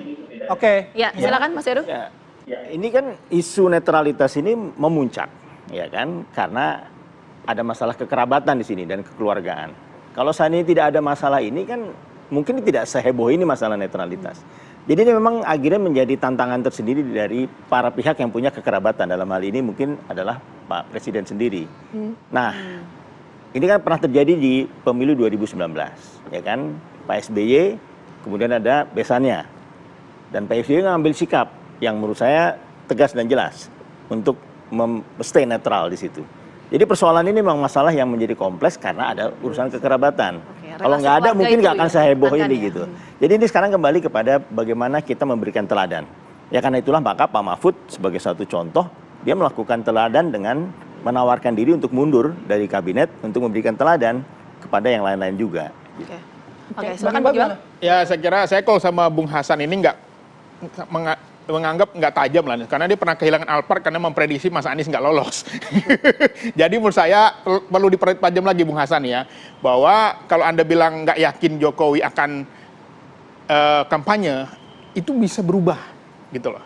Oke. Ya, silakan Mas Heru. Ya, ini kan isu netralitas ini memuncak, ya kan? Karena ada masalah kekerabatan di sini dan kekeluargaan. Kalau saat ini tidak ada masalah ini kan mungkin tidak seheboh ini masalah netralitas. Jadi ini memang akhirnya menjadi tantangan tersendiri dari para pihak yang punya kekerabatan. Dalam hal ini mungkin adalah Pak Presiden sendiri. Nah, ini kan pernah terjadi di pemilu 2019, ya kan? Pak SBY, kemudian ada besannya. Dan Pak SBY ngambil sikap yang menurut saya tegas dan jelas untuk stay netral di situ. Jadi persoalan ini memang masalah yang menjadi kompleks karena ada urusan kekerabatan. Kalau nggak ada mungkin nggak akan seheboh ini gitu. Jadi ini sekarang kembali kepada bagaimana kita memberikan teladan. Ya karena itulah maka Pak Mahfud sebagai satu contoh, dia melakukan teladan dengan menawarkan diri untuk mundur dari kabinet untuk memberikan teladan kepada yang lain-lain juga. Oke, silakan Pak Iqbal. Ya saya kira saya kalau sama Bung Hasan ini menganggap nggak tajam lah, karena dia pernah kehilangan Alphard karena memprediksi Mas Anies nggak lolos. Jadi menurut saya perlu dipertajam lagi Bung Hasan ya, bahwa kalau Anda bilang nggak yakin Jokowi akan kampanye, itu bisa berubah gitu loh.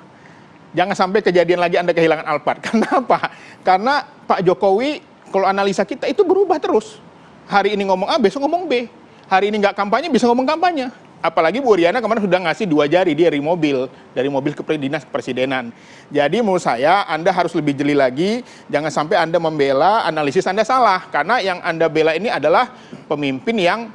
Jangan sampai kejadian lagi Anda kehilangan Alphard. Kenapa? Karena Pak Jokowi, kalau analisa kita itu berubah terus. Hari ini ngomong A, besok ngomong B. Hari ini nggak kampanye, bisa ngomong kampanye. Apalagi Bu Riana kemarin sudah ngasih 2 jari dia dari mobil ke dinas kepresidenan. Jadi menurut saya Anda harus lebih jeli lagi, jangan sampai Anda membela analisis Anda salah. Karena yang Anda bela ini adalah pemimpin yang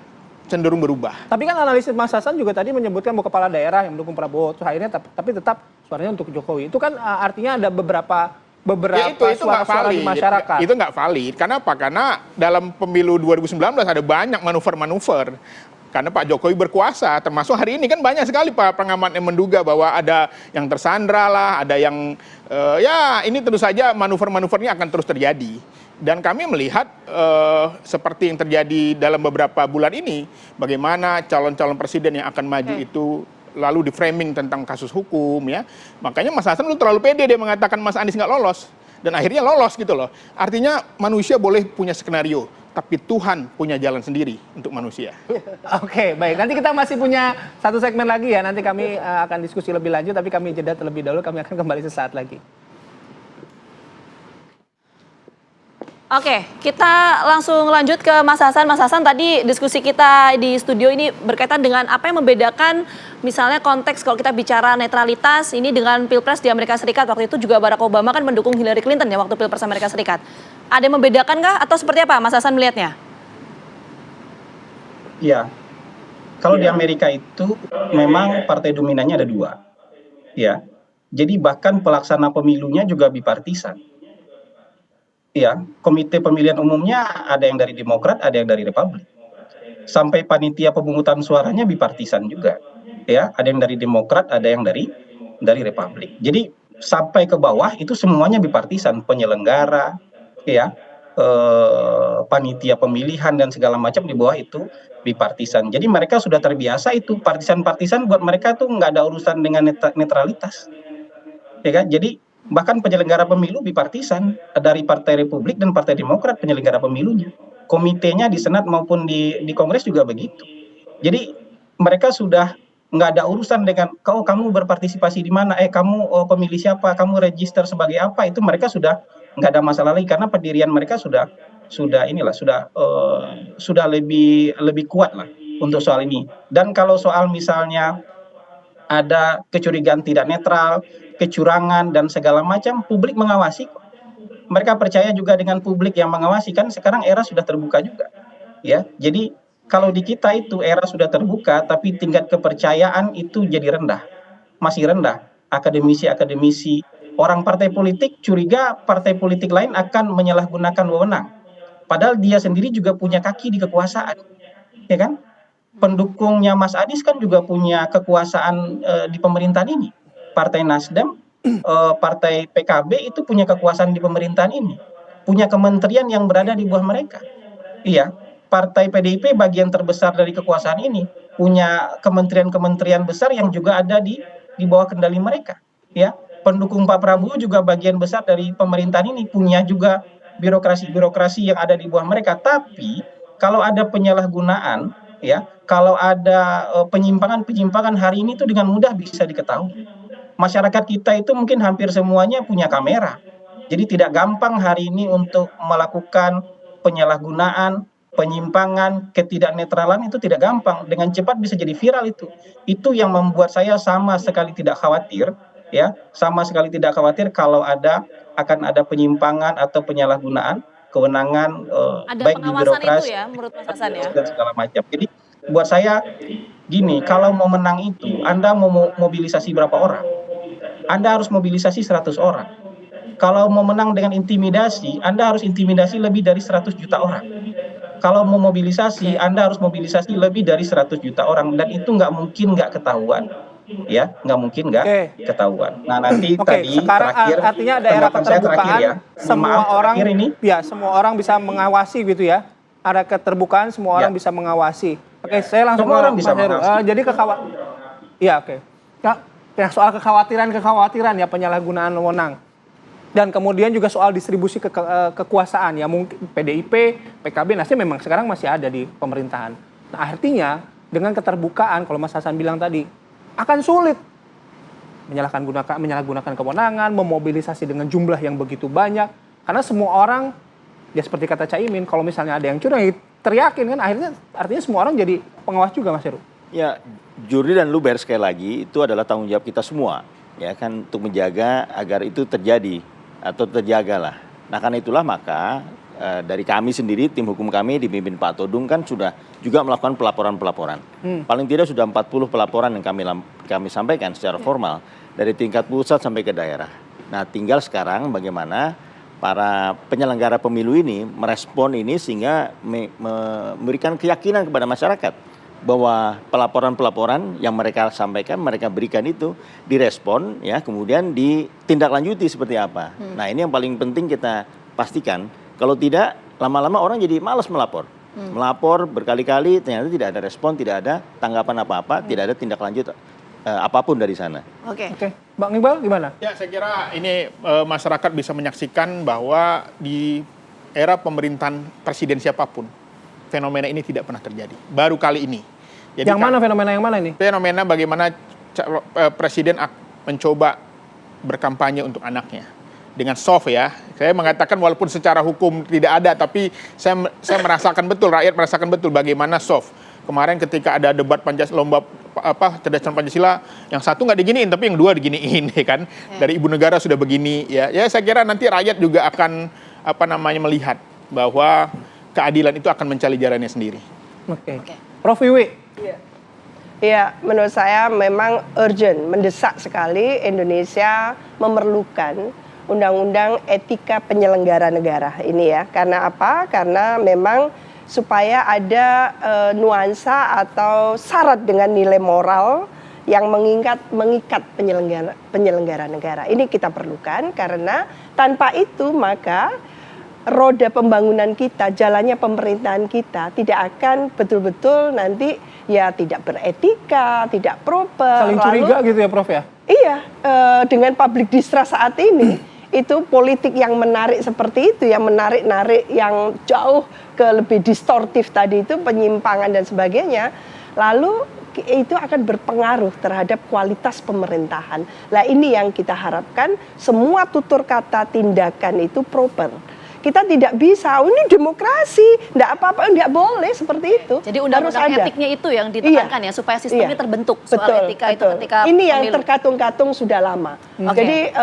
cenderung berubah. Tapi kan analisis Mas Hasan juga tadi menyebutkan bahwa kepala daerah yang mendukung Prabowo, terus akhirnya tapi tetap suaranya untuk Jokowi. Itu kan artinya ada beberapa itu suara-suara di masyarakat. Itu nggak valid. Kenapa? Karena dalam pemilu 2019 ada banyak manuver-manuver. Karena Pak Jokowi berkuasa, termasuk hari ini kan banyak sekali Pak pengamat yang menduga bahwa ada yang tersandra lah, ada yang ini tentu saja manuver-manuvernya akan terus terjadi. Dan kami melihat seperti yang terjadi dalam beberapa bulan ini, bagaimana calon-calon presiden yang akan maju itu lalu di framing tentang kasus hukum ya. Makanya Mas Hasan terlalu pede dia mengatakan Mas Anies nggak lolos. Dan akhirnya lolos gitu loh. Artinya manusia boleh punya skenario, tapi Tuhan punya jalan sendiri untuk manusia. Oke, baik. Nanti kita masih punya satu segmen lagi ya. Nanti kami akan diskusi lebih lanjut, tapi kami jeda terlebih dahulu. Kami akan kembali sesaat lagi. Oke, kita langsung lanjut ke Mas Hasan. Mas Hasan, tadi diskusi kita di studio ini berkaitan dengan apa yang membedakan misalnya konteks kalau kita bicara netralitas ini dengan Pilpres di Amerika Serikat. Waktu itu juga Barack Obama kan mendukung Hillary Clinton ya waktu Pilpres Amerika Serikat. Ada yang membedakan kah atau seperti apa Mas Hasan melihatnya? Ya, kalau di Amerika itu memang partai dominannya ada 2. Ya, jadi bahkan pelaksana pemilunya juga bipartisan. Ya, komite pemilihan umumnya ada yang dari Demokrat, ada yang dari Republik. sampai panitia pemungutan suaranya bipartisan juga, ya. Ada yang dari Demokrat, ada yang dari Republik. Jadi sampai ke bawah itu semuanya bipartisan, penyelenggara, ya, panitia pemilihan dan segala macam di bawah itu bipartisan. Jadi mereka sudah terbiasa itu partisan-partisan, buat mereka tuh nggak ada urusan dengan netralitas, ya kan? Jadi bahkan penyelenggara pemilu bipartisan, dari Partai Republik dan Partai Demokrat penyelenggara pemilunya. Komitenya di Senat maupun di Kongres juga begitu. Jadi mereka sudah nggak ada urusan dengan kamu berpartisipasi di mana, kamu pemilih siapa, kamu register sebagai apa, itu mereka sudah nggak ada masalah lagi karena pendirian mereka sudah lebih kuat lah untuk soal ini. Dan kalau soal misalnya ada kecurigaan tidak netral, kecurangan dan segala macam, publik mengawasi. Mereka percaya juga dengan publik yang mengawasi, kan sekarang era sudah terbuka juga, ya. Jadi kalau di kita itu era sudah terbuka, tapi tingkat kepercayaan itu jadi rendah, masih rendah. Akademisi, orang partai politik curiga partai politik lain akan menyalahgunakan wewenang, padahal dia sendiri juga punya kaki di kekuasaan, ya kan? Pendukungnya Mas Anies kan juga punya kekuasaan di pemerintahan ini. Partai Nasdem, Partai PKB itu punya kekuasaan di pemerintahan ini, punya kementerian yang berada di bawah mereka. Iya, Partai PDIP bagian terbesar dari kekuasaan ini, punya kementerian-kementerian besar yang juga ada di bawah kendali mereka. Ya, pendukung Pak Prabowo juga bagian besar dari pemerintahan ini, punya juga birokrasi-birokrasi yang ada di bawah mereka. Tapi kalau ada penyalahgunaan, ya, kalau ada penyimpangan hari ini itu dengan mudah bisa diketahui. Masyarakat kita itu mungkin hampir semuanya punya kamera, jadi tidak gampang hari ini untuk melakukan penyalahgunaan, penyimpangan, ketidaknetralan, itu tidak gampang, dengan cepat bisa jadi viral itu. Itu yang membuat saya sama sekali tidak khawatir, ya, sama sekali tidak khawatir kalau akan ada penyimpangan atau penyalahgunaan kewenangan baik di birokrasi, itu ya, menurut Mas Hasan ya, dan segala macam. Jadi buat saya gini, kalau mau menang itu Anda mau mobilisasi berapa orang? Anda harus mobilisasi 100 orang. Kalau mau menang dengan intimidasi, Anda harus intimidasi lebih dari 100 juta orang. Kalau mau mobilisasi, Anda harus mobilisasi lebih dari 100 juta orang, dan itu nggak mungkin nggak ketahuan, ya, nggak mungkin nggak ketahuan. Nah, nanti tadi sekarang terakhir, artinya ada era keterbukaan, ya. Semua orang bisa mengawasi gitu ya. Ada keterbukaan, semua orang bisa mengawasi. Oke, saya langsung semua orang bisa Mas Heru. Jadi Ya, soal kekhawatiran ya, penyalahgunaan wewenang. Dan kemudian juga soal distribusi kekuasaan ya, mungkin PDIP, PKB, Nasdem memang sekarang masih ada di pemerintahan. Nah, artinya dengan keterbukaan, kalau Mas Hasan bilang tadi, akan sulit menyalahgunakan kewenangan, memobilisasi dengan jumlah yang begitu banyak, karena semua orang, ya seperti kata Caimin, kalau misalnya ada yang curang, teriakin kan, artinya semua orang jadi pengawas juga, Mas Heru. Ya, juri dan luber sekali lagi itu adalah tanggung jawab kita semua, ya kan, untuk menjaga agar itu terjadi atau terjagalah. Nah, karena itulah maka dari kami sendiri, tim hukum kami dipimpin Pak Todung kan sudah juga melakukan pelaporan-pelaporan. Paling tidak sudah 40 pelaporan yang kami sampaikan secara formal dari tingkat pusat sampai ke daerah. Nah, tinggal sekarang bagaimana para penyelenggara pemilu ini merespon ini sehingga memberikan keyakinan kepada masyarakat bahwa pelaporan-pelaporan yang mereka sampaikan, mereka berikan itu direspon, ya, kemudian ditindaklanjuti seperti apa. Nah, ini yang paling penting kita pastikan. Kalau tidak, lama-lama orang jadi malas melapor. Melapor berkali-kali, ternyata tidak ada respon, tidak ada tanggapan apa-apa, tidak ada tindak lanjut apapun dari sana. Oke. Bang Iqbal gimana? Ya, saya kira ini masyarakat bisa menyaksikan bahwa di era pemerintahan presiden siapapun, fenomena ini tidak pernah terjadi. Baru kali ini. Jadi Fenomena yang mana ini? Fenomena bagaimana presiden mencoba berkampanye untuk anaknya. Dengan soft, ya. Saya mengatakan walaupun secara hukum tidak ada, tapi saya merasakan betul, rakyat merasakan betul bagaimana soft. Kemarin ketika ada debat lomba cerdasan Pancasila, yang satu nggak diginiin, tapi yang dua diginiin, ya kan. Dari ibu negara sudah begini, ya. Ya, saya kira nanti rakyat juga akan melihat bahwa keadilan itu akan mencari jalannya sendiri. Oke. Prof Wiwi. Iya, menurut saya memang urgent, mendesak sekali Indonesia memerlukan undang-undang etika penyelenggara negara ini ya. Karena apa? Karena memang supaya ada nuansa atau syarat dengan nilai moral yang mengikat penyelenggara negara. Ini kita perlukan karena tanpa itu maka roda pembangunan kita, jalannya pemerintahan kita tidak akan betul-betul nanti ya tidak beretika, tidak proper. Saling curiga gitu ya Prof ya? Iya, dengan public distrust saat ini itu politik yang menarik seperti itu, yang menarik-narik yang jauh ke lebih distortif tadi itu, penyimpangan dan sebagainya, lalu itu akan berpengaruh terhadap kualitas pemerintahan. Nah ini yang kita harapkan, semua tutur kata tindakan itu proper. Kita tidak bisa, ini demokrasi, enggak apa-apa, enggak boleh seperti itu. Jadi undang-undang etiknya itu yang ditekankan ya, supaya sistemnya terbentuk soal etika itu ketika ini yang terkatung-katung sudah lama. Jadi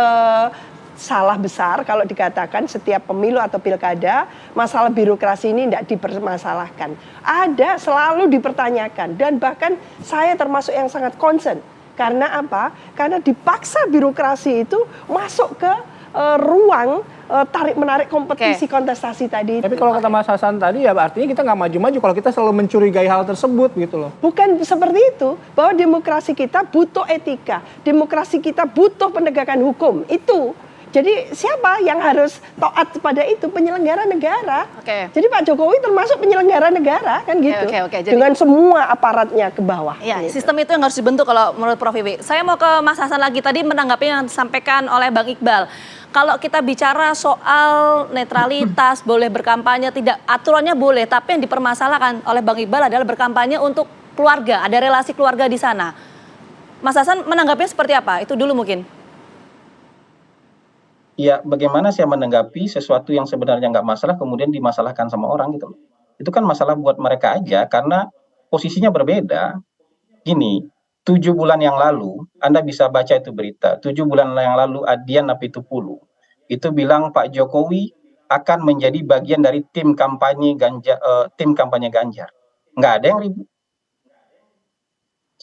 salah besar kalau dikatakan setiap pemilu atau pilkada masalah birokrasi ini tidak dipermasalahkan. Ada, selalu dipertanyakan, dan bahkan saya termasuk yang sangat concern. Karena apa? Karena dipaksa birokrasi itu masuk ke ruang tarik-menarik kompetisi kontestasi tadi. Tapi kalau kata Mas Hasan tadi ya artinya kita nggak maju-maju kalau kita selalu mencurigai hal tersebut gitu loh. Bukan seperti itu, bahwa demokrasi kita butuh etika, demokrasi kita butuh penegakan hukum, itu. Jadi siapa yang harus taat kepada itu? Penyelenggara negara. Jadi Pak Jokowi termasuk penyelenggara negara kan gitu. Jadi, dengan semua aparatnya ke bawah. Ya, gitu. sistem itu yang harus dibentuk kalau menurut Prof Wiwi. Saya mau ke Mas Hasan lagi, tadi menanggapi yang disampaikan oleh Bang Iqbal. Kalau kita bicara soal netralitas, boleh berkampanye, tidak, aturannya boleh, tapi yang dipermasalahkan oleh Bang Iqbal adalah berkampanye untuk keluarga, ada relasi keluarga di sana. Mas Hasan menanggapinya seperti apa? Itu dulu mungkin. Ya, bagaimana saya menanggapi sesuatu yang sebenarnya nggak masalah kemudian dimasalahkan sama orang gitu loh. Itu kan masalah buat mereka aja karena posisinya berbeda. Gini, 7 bulan yang lalu, Anda bisa baca itu berita, 7 bulan yang lalu Adian Apitupulu itu bilang Pak Jokowi akan menjadi bagian dari tim kampanye Ganjar. Nggak ada yang ribut.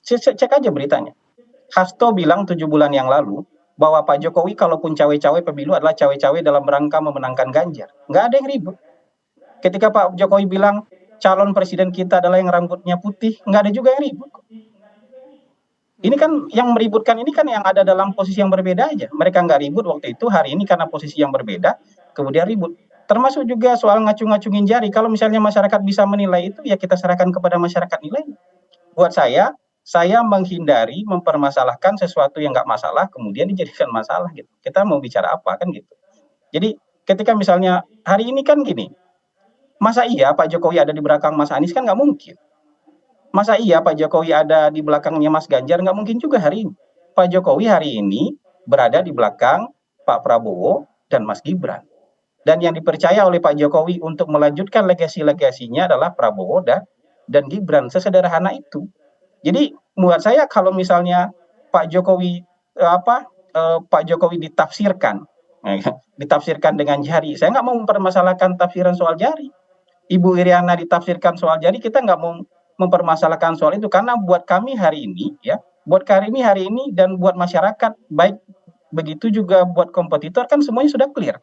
Cek aja beritanya. Hasto bilang 7 bulan yang lalu bahwa Pak Jokowi kalaupun cawe-cawe pemilu adalah cawe-cawe dalam rangka memenangkan Ganjar. Nggak ada yang ribut. Ketika Pak Jokowi bilang calon presiden kita adalah yang rambutnya putih, nggak ada juga yang ribut. Ini kan yang meributkan ini kan yang ada dalam posisi yang berbeda aja. Mereka nggak ribut waktu itu, hari ini karena posisi yang berbeda, kemudian ribut. Termasuk juga soal ngacung-ngacungin jari. Kalau misalnya masyarakat bisa menilai itu, ya kita serahkan kepada masyarakat nilai. Buat saya menghindari mempermasalahkan sesuatu yang nggak masalah kemudian dijadikan masalah gitu. Kita mau bicara apa kan gitu. Jadi ketika misalnya hari ini kan gini, masa iya Pak Jokowi ada di belakang Mas Anies kan nggak mungkin. Masa iya Pak Jokowi ada di belakangnya Mas Ganjar nggak mungkin juga hari ini. Pak Jokowi hari ini berada di belakang Pak Prabowo dan Mas Gibran. Dan yang dipercaya oleh Pak Jokowi untuk melanjutkan legasi-legasinya adalah Prabowo dan Gibran. Sesederhana itu. Jadi buat saya kalau misalnya Pak Jokowi Pak Jokowi ditafsirkan dengan jari, saya nggak mau mempermasalahkan tafsiran soal jari. Ibu Iriana ditafsirkan soal jari, kita nggak mau mempermasalahkan soal itu karena buat kami hari ini dan buat masyarakat baik begitu juga buat kompetitor kan semuanya sudah clear.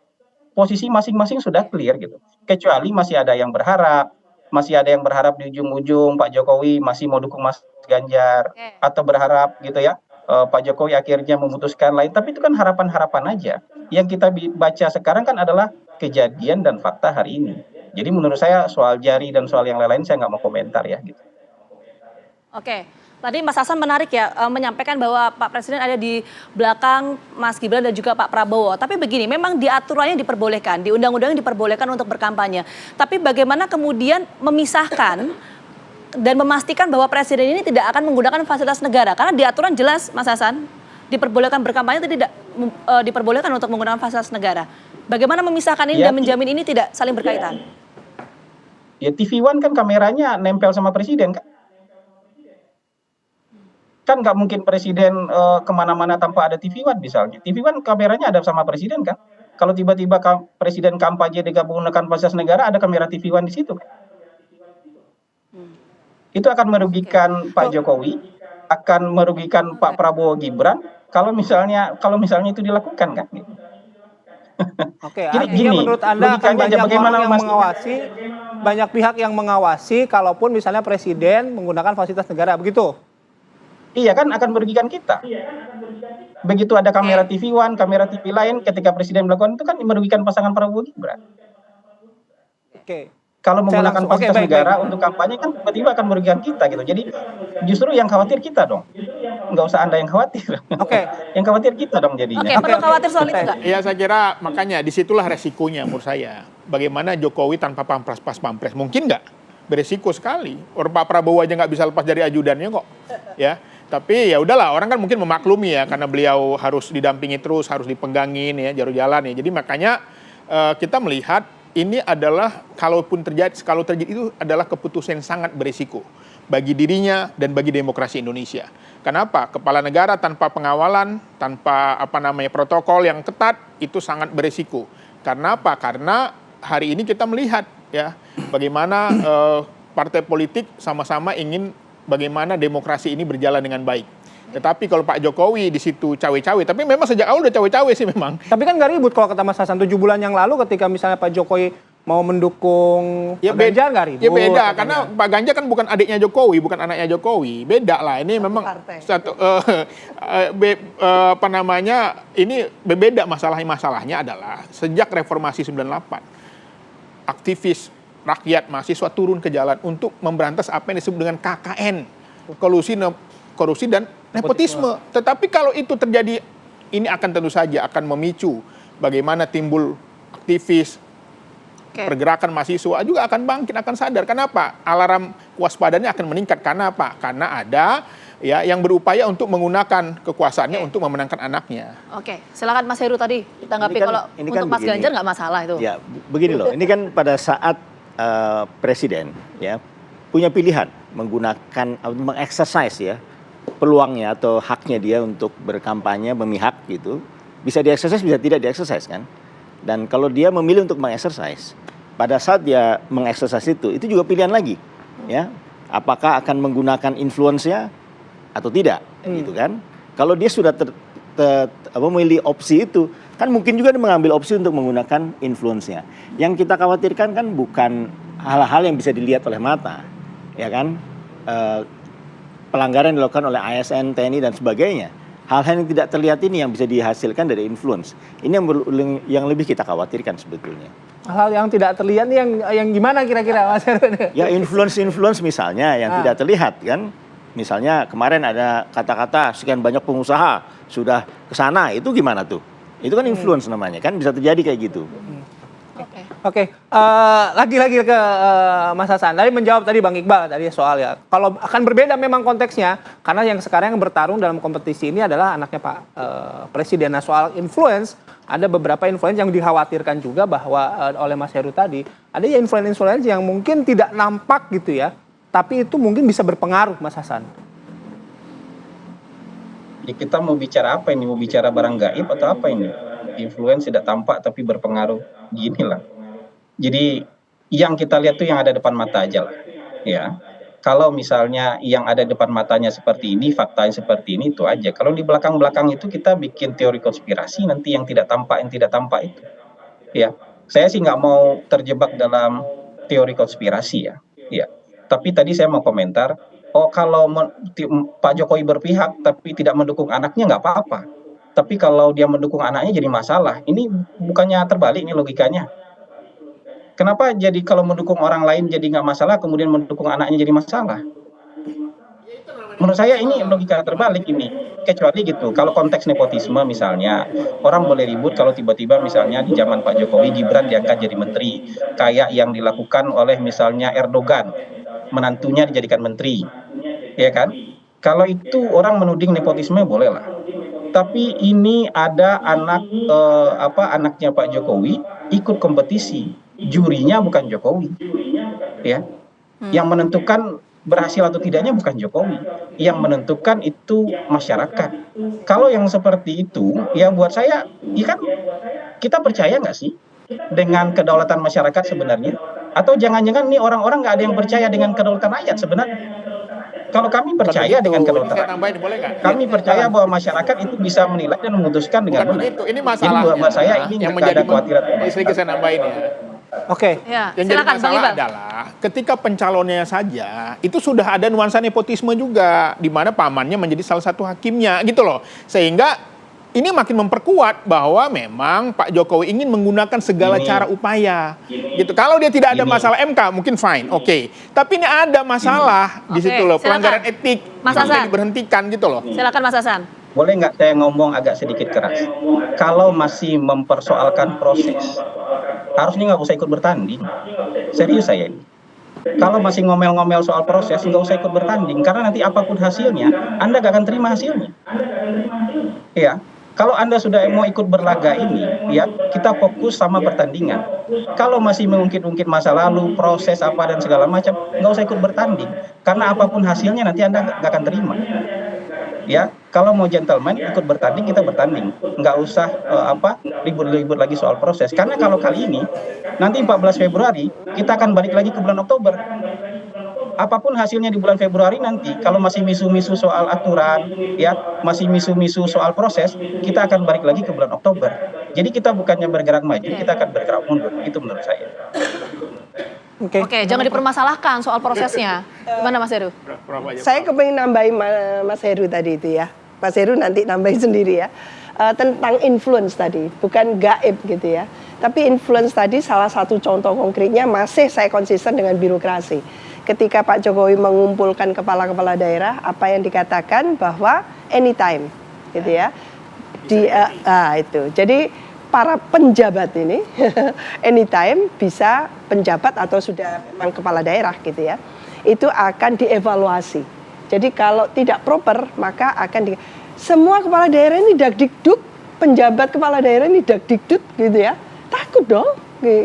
Posisi masing-masing sudah clear gitu. Kecuali masih ada yang berharap di ujung-ujung Pak Jokowi masih mau dukung Mas Ganjar atau berharap gitu ya Pak Jokowi akhirnya memutuskan lain, tapi itu kan harapan-harapan aja. Yang kita baca sekarang kan adalah kejadian dan fakta hari ini. Jadi menurut saya soal jari dan soal yang lain-lain saya nggak mau komentar ya gitu. Oke, tadi Mas Hasan menarik ya menyampaikan bahwa Pak Presiden ada di belakang Mas Gibran dan juga Pak Prabowo. Tapi begini, memang di aturannya diperbolehkan, di undang-undangnya diperbolehkan untuk berkampanye. Tapi bagaimana kemudian memisahkan dan memastikan bahwa Presiden ini tidak akan menggunakan fasilitas negara? Karena di aturan jelas Mas Hasan, diperbolehkan berkampanye tidak diperbolehkan untuk menggunakan fasilitas negara. Bagaimana memisahkan ini dan menjamin ini tidak saling berkaitan? Ya TV One kan kameranya nempel sama Presiden kan? Kan nggak mungkin Presiden kemana-mana tanpa ada TV One misalnya. TV One kameranya ada sama Presiden kan? Kalau tiba-tiba Presiden kampanye digabung dengan fasilitas negara, ada kamera TV One di situ kan? Itu akan merugikan Pak Jokowi, akan merugikan Pak Prabowo Gibran kalau misalnya itu dilakukan kan? Gitu. Oke, artinya menurut Anda akan banyak orang yang mengawasi banyak pihak yang mengawasi kalaupun misalnya presiden menggunakan fasilitas negara, begitu? Iya kan akan merugikan kita. Begitu ada kamera TV One, kamera TV lain, ketika presiden melakukan itu kan merugikan pasangan Prabowo Gibran. Oke. Kalau menggunakan fasilitas baik. negara untuk kampanye kan tiba-tiba akan merugikan kita gitu. Jadi justru yang khawatir kita dong. Nggak usah Anda yang khawatir. Oke. Yang khawatir kita dong jadinya. Perlu khawatir soal itu nggak? Ya saya kira makanya disitulah resikonya menurut saya. Bagaimana Jokowi tanpa pampres pas pampres, mungkin nggak? Beresiko sekali. Orang Pak Prabowo aja nggak bisa lepas dari ajudannya kok. Ya, tapi ya udahlah, orang kan mungkin memaklumi ya karena beliau harus didampingi terus, harus dipenggangin ya, jarum jalan ya. Jadi makanya kita melihat ini adalah kalau terjadi itu adalah keputusan yang sangat berisiko bagi dirinya dan bagi demokrasi Indonesia. Kenapa? Kepala negara tanpa pengawalan, tanpa protokol yang ketat itu sangat berisiko. Karena apa? Karena hari ini kita melihat ya bagaimana partai politik sama-sama ingin bagaimana demokrasi ini berjalan dengan baik. Tetapi kalau Pak Jokowi di situ cawe-cawe, tapi memang sejak awal udah cawe-cawe sih memang. Tapi kan nggak ribut kalau kata Mas Hasan 7 bulan yang lalu ketika misalnya Pak Jokowi mau mendukung Pak Ganjar nggak ribut. Ya beda, karena Pak Ganjar kan bukan adiknya Jokowi, bukan anaknya Jokowi. Beda lah, ini memang satu ini berbeda masalahnya adalah sejak reformasi 98 aktivis rakyat mahasiswa turun ke jalan untuk memberantas apa yang disebut dengan KKN, korupsi dan nepotisme. Tetapi kalau itu terjadi, ini akan tentu saja akan memicu bagaimana timbul aktivis, pergerakan mahasiswa juga akan bangkit, akan sadar. Kenapa? Alarm waspadaannya akan meningkat. Karena apa? Karena ada ya yang berupaya untuk menggunakan kekuasaannya untuk memenangkan anaknya. Oke, silakan Mas Heru tadi ditanggapi. Kalau untuk Mas Ganjar nggak masalah itu. Ya, begini loh. Ini kan pada saat presiden ya punya pilihan menggunakan mengeksersis ya peluangnya atau haknya dia untuk berkampanye memihak gitu, bisa dieksersis bisa tidak dieksersis kan. Dan kalau dia memilih untuk mengeksersis, pada saat dia mengeksersis itu juga pilihan lagi ya, apakah akan menggunakan influence-nya atau tidak gitu kan. Kalau dia sudah memilih opsi itu, kan mungkin juga dia mengambil opsi untuk menggunakan influence-nya. Yang kita khawatirkan kan bukan hal-hal yang bisa dilihat oleh mata, ya kan? Pelanggaran yang dilakukan oleh ASN, TNI dan sebagainya. Hal-hal yang tidak terlihat ini yang bisa dihasilkan dari influence. Ini yang lebih kita khawatirkan sebetulnya. Hal yang tidak terlihat yang gimana kira-kira Mas Heru? Ya influence misalnya yang tidak terlihat kan. Misalnya kemarin ada kata-kata sekian banyak pengusaha sudah ke sana, itu gimana tuh? Itu kan influence namanya, kan bisa terjadi kayak gitu. Oke. Lagi-lagi ke Mas Hasan. Tadi menjawab tadi Bang Iqbal tadi soal ya. Kalau akan berbeda memang konteksnya, karena yang sekarang yang bertarung dalam kompetisi ini adalah anaknya Pak Presiden. Nah soal influence, ada beberapa influence yang dikhawatirkan juga bahwa oleh Mas Heru tadi, ada ya influence yang mungkin tidak nampak gitu ya, tapi itu mungkin bisa berpengaruh, Mas Hasan. Ya, kita mau bicara apa ini? Mau bicara barang gaib atau apa ini? Influence tidak tampak tapi berpengaruh. Gini lah. Jadi yang kita lihat tuh yang ada depan mata aja lah. Ya. Kalau misalnya yang ada depan matanya seperti ini, faktanya seperti ini, itu aja. Kalau di belakang-belakang itu kita bikin teori konspirasi nanti yang tidak tampak itu. Ya. Saya sih nggak mau terjebak dalam teori konspirasi ya. Ya. Tapi tadi saya mau komentar, kalau Pak Jokowi berpihak tapi tidak mendukung anaknya nggak apa-apa. Tapi kalau dia mendukung anaknya jadi masalah. Ini bukannya terbalik ini logikanya. Kenapa jadi kalau mendukung orang lain jadi nggak masalah, kemudian mendukung anaknya jadi masalah? Menurut saya ini logika terbalik ini. Kecuali gitu, kalau konteks nepotisme misalnya, orang boleh ribut kalau tiba-tiba misalnya di zaman Pak Jokowi Gibran diangkat jadi menteri. Kayak yang dilakukan oleh misalnya Erdogan, menantunya dijadikan menteri. Ya kan? Kalau itu orang menuding nepotisme boleh lah. Tapi ini ada anaknya Pak Jokowi ikut kompetisi. Jurinya bukan Jokowi, ya. Yang menentukan berhasil atau tidaknya bukan Jokowi, yang menentukan itu masyarakat. Kalau yang seperti itu, ya buat saya, ya kan kita percaya nggak sih dengan kedaulatan masyarakat sebenarnya? Atau jangan-jangan nih orang-orang nggak ada yang percaya dengan kedaulatan rakyat sebenarnya? Kalau kami percaya dengan kedaulatan, kami percaya bahwa masyarakat itu bisa menilai dan memutuskan dengan benar. Ini masalah buat saya ini yang menjadi kekhawatiran. sedikit saya nambahin ya. Oke. Ya, Yang jadi silakan Bang masalah Iqbal. adalah ketika pencalonnya saja itu sudah ada nuansa nepotisme juga, di mana pamannya menjadi salah satu hakimnya gitu loh. Sehingga ini makin memperkuat bahwa memang Pak Jokowi ingin menggunakan segala cara upaya. Gitu. Kalau dia tidak ada masalah MK mungkin fine, oke. Tapi ini ada masalah di situ loh, pelanggaran etik Mas sampai Hasan. diberhentikan gitu loh. Silakan Mas Hasan. Boleh nggak saya ngomong agak sedikit keras? Kalau masih mempersoalkan proses, harusnya nggak usah ikut bertanding. Serius saya ini. Kalau masih ngomel-ngomel soal proses, nggak usah ikut bertanding. Karena nanti apapun hasilnya, Anda nggak akan terima hasilnya. Ya, kalau Anda sudah mau ikut berlaga ini, ya kita fokus sama pertandingan. Kalau masih mengungkit-ungkit masa lalu, proses apa dan segala macam, nggak usah ikut bertanding. Karena apapun hasilnya nanti Anda nggak akan terima. Ya, kalau mau gentleman ikut bertanding, kita bertanding, nggak usah ribut-ribut lagi soal proses. Karena kalau kali ini nanti 14 Februari kita akan balik lagi ke bulan Oktober. Apapun hasilnya di bulan Februari nanti, kalau masih misu-misu soal aturan, ya masih misu-misu soal proses, kita akan balik lagi ke bulan Oktober. Jadi kita bukannya bergerak maju, kita akan bergerak mundur. Itu menurut saya. Oke, jangan dipermasalahkan soal prosesnya. Gimana Mas Heru? Saya kepengen nambahin Mas Heru tadi itu ya. Mas Heru nanti nambahin sendiri ya. Tentang influence tadi, bukan gaib gitu ya. Tapi influence tadi salah satu contoh konkretnya masih saya konsisten dengan birokrasi. Ketika Pak Jokowi mengumpulkan kepala-kepala daerah, apa yang dikatakan bahwa anytime gitu ya. Itu. Jadi para penjabat ini anytime bisa penjabat atau sudah memang kepala daerah gitu ya, itu akan dievaluasi. Jadi kalau tidak proper maka akan semua kepala daerah ini dagdikduk, penjabat kepala daerah ini dagdikduk gitu ya, takut dong,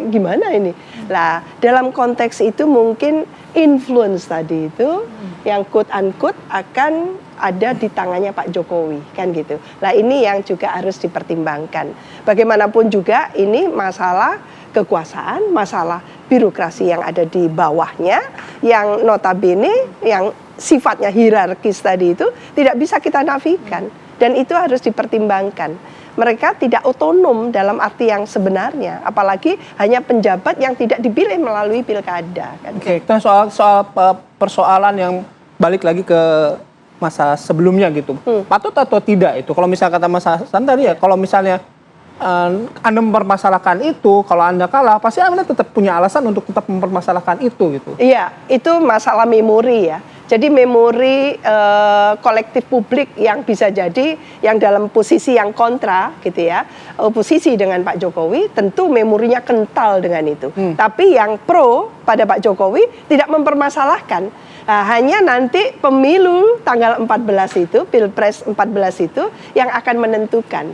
gimana ini. Lah dalam konteks itu mungkin influence tadi itu yang quote unquote akan ada di tangannya Pak Jokowi kan gitu. Nah ini yang juga harus dipertimbangkan. Bagaimanapun juga ini masalah kekuasaan, masalah birokrasi yang ada di bawahnya, yang notabene yang sifatnya hierarkis tadi itu tidak bisa kita nafikan dan itu harus dipertimbangkan. Mereka tidak otonom dalam arti yang sebenarnya, apalagi hanya penjabat yang tidak dipilih melalui pilkada. Kan? Oke, kita soal persoalan yang balik lagi ke masa sebelumnya gitu. Patut atau tidak itu? Kalau misalnya kata Mas Hasan tadi ya, kalau misalnya Anda mempermasalahkan itu, kalau Anda kalah, pasti Anda tetap punya alasan untuk tetap mempermasalahkan itu gitu. Iya, itu masalah memori ya. Jadi memori kolektif publik yang bisa jadi yang dalam posisi yang kontra gitu ya, oposisi dengan Pak Jokowi, tentu memorinya kental dengan itu. Tapi yang pro pada Pak Jokowi tidak mempermasalahkan. Nah, hanya nanti pemilu tanggal 14 itu, Pilpres 14 itu yang akan menentukan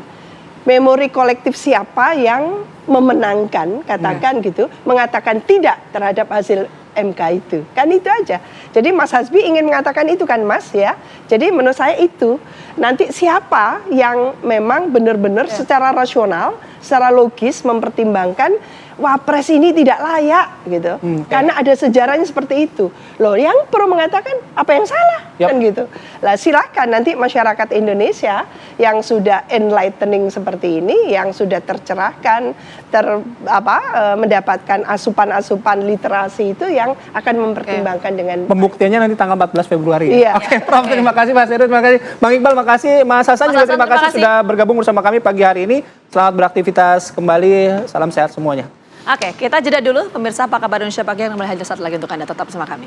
memori kolektif siapa yang memenangkan, katakan gitu, mengatakan tidak terhadap hasil MK itu. Kan itu aja. Jadi Mas Hasbi ingin mengatakan itu kan Mas ya. Jadi menurut saya itu nanti siapa yang memang benar-benar secara rasional, secara logis mempertimbangkan Wapres ini tidak layak gitu. Karena ada sejarahnya seperti itu. Loh, yang pro mengatakan apa yang salah kan gitu. Lah silakan nanti masyarakat Indonesia yang sudah enlightening seperti ini, yang sudah tercerahkan, mendapatkan asupan-asupan literasi itu yang akan mempertimbangkan dengan pembuktiannya nanti tanggal 14 Februari. Iya. Oke, Prof, terima kasih Mas Heru, terima kasih Bang Iqbal, makasih Mas Hasan juga terima kasih sudah bergabung bersama kami pagi hari ini. Selamat beraktivitas kembali, salam sehat semuanya. Oke, kita jeda dulu. Pemirsa, apa kabar Indonesia Pagi yang mulai hadir satu lagi untuk Anda. Tetap bersama kami.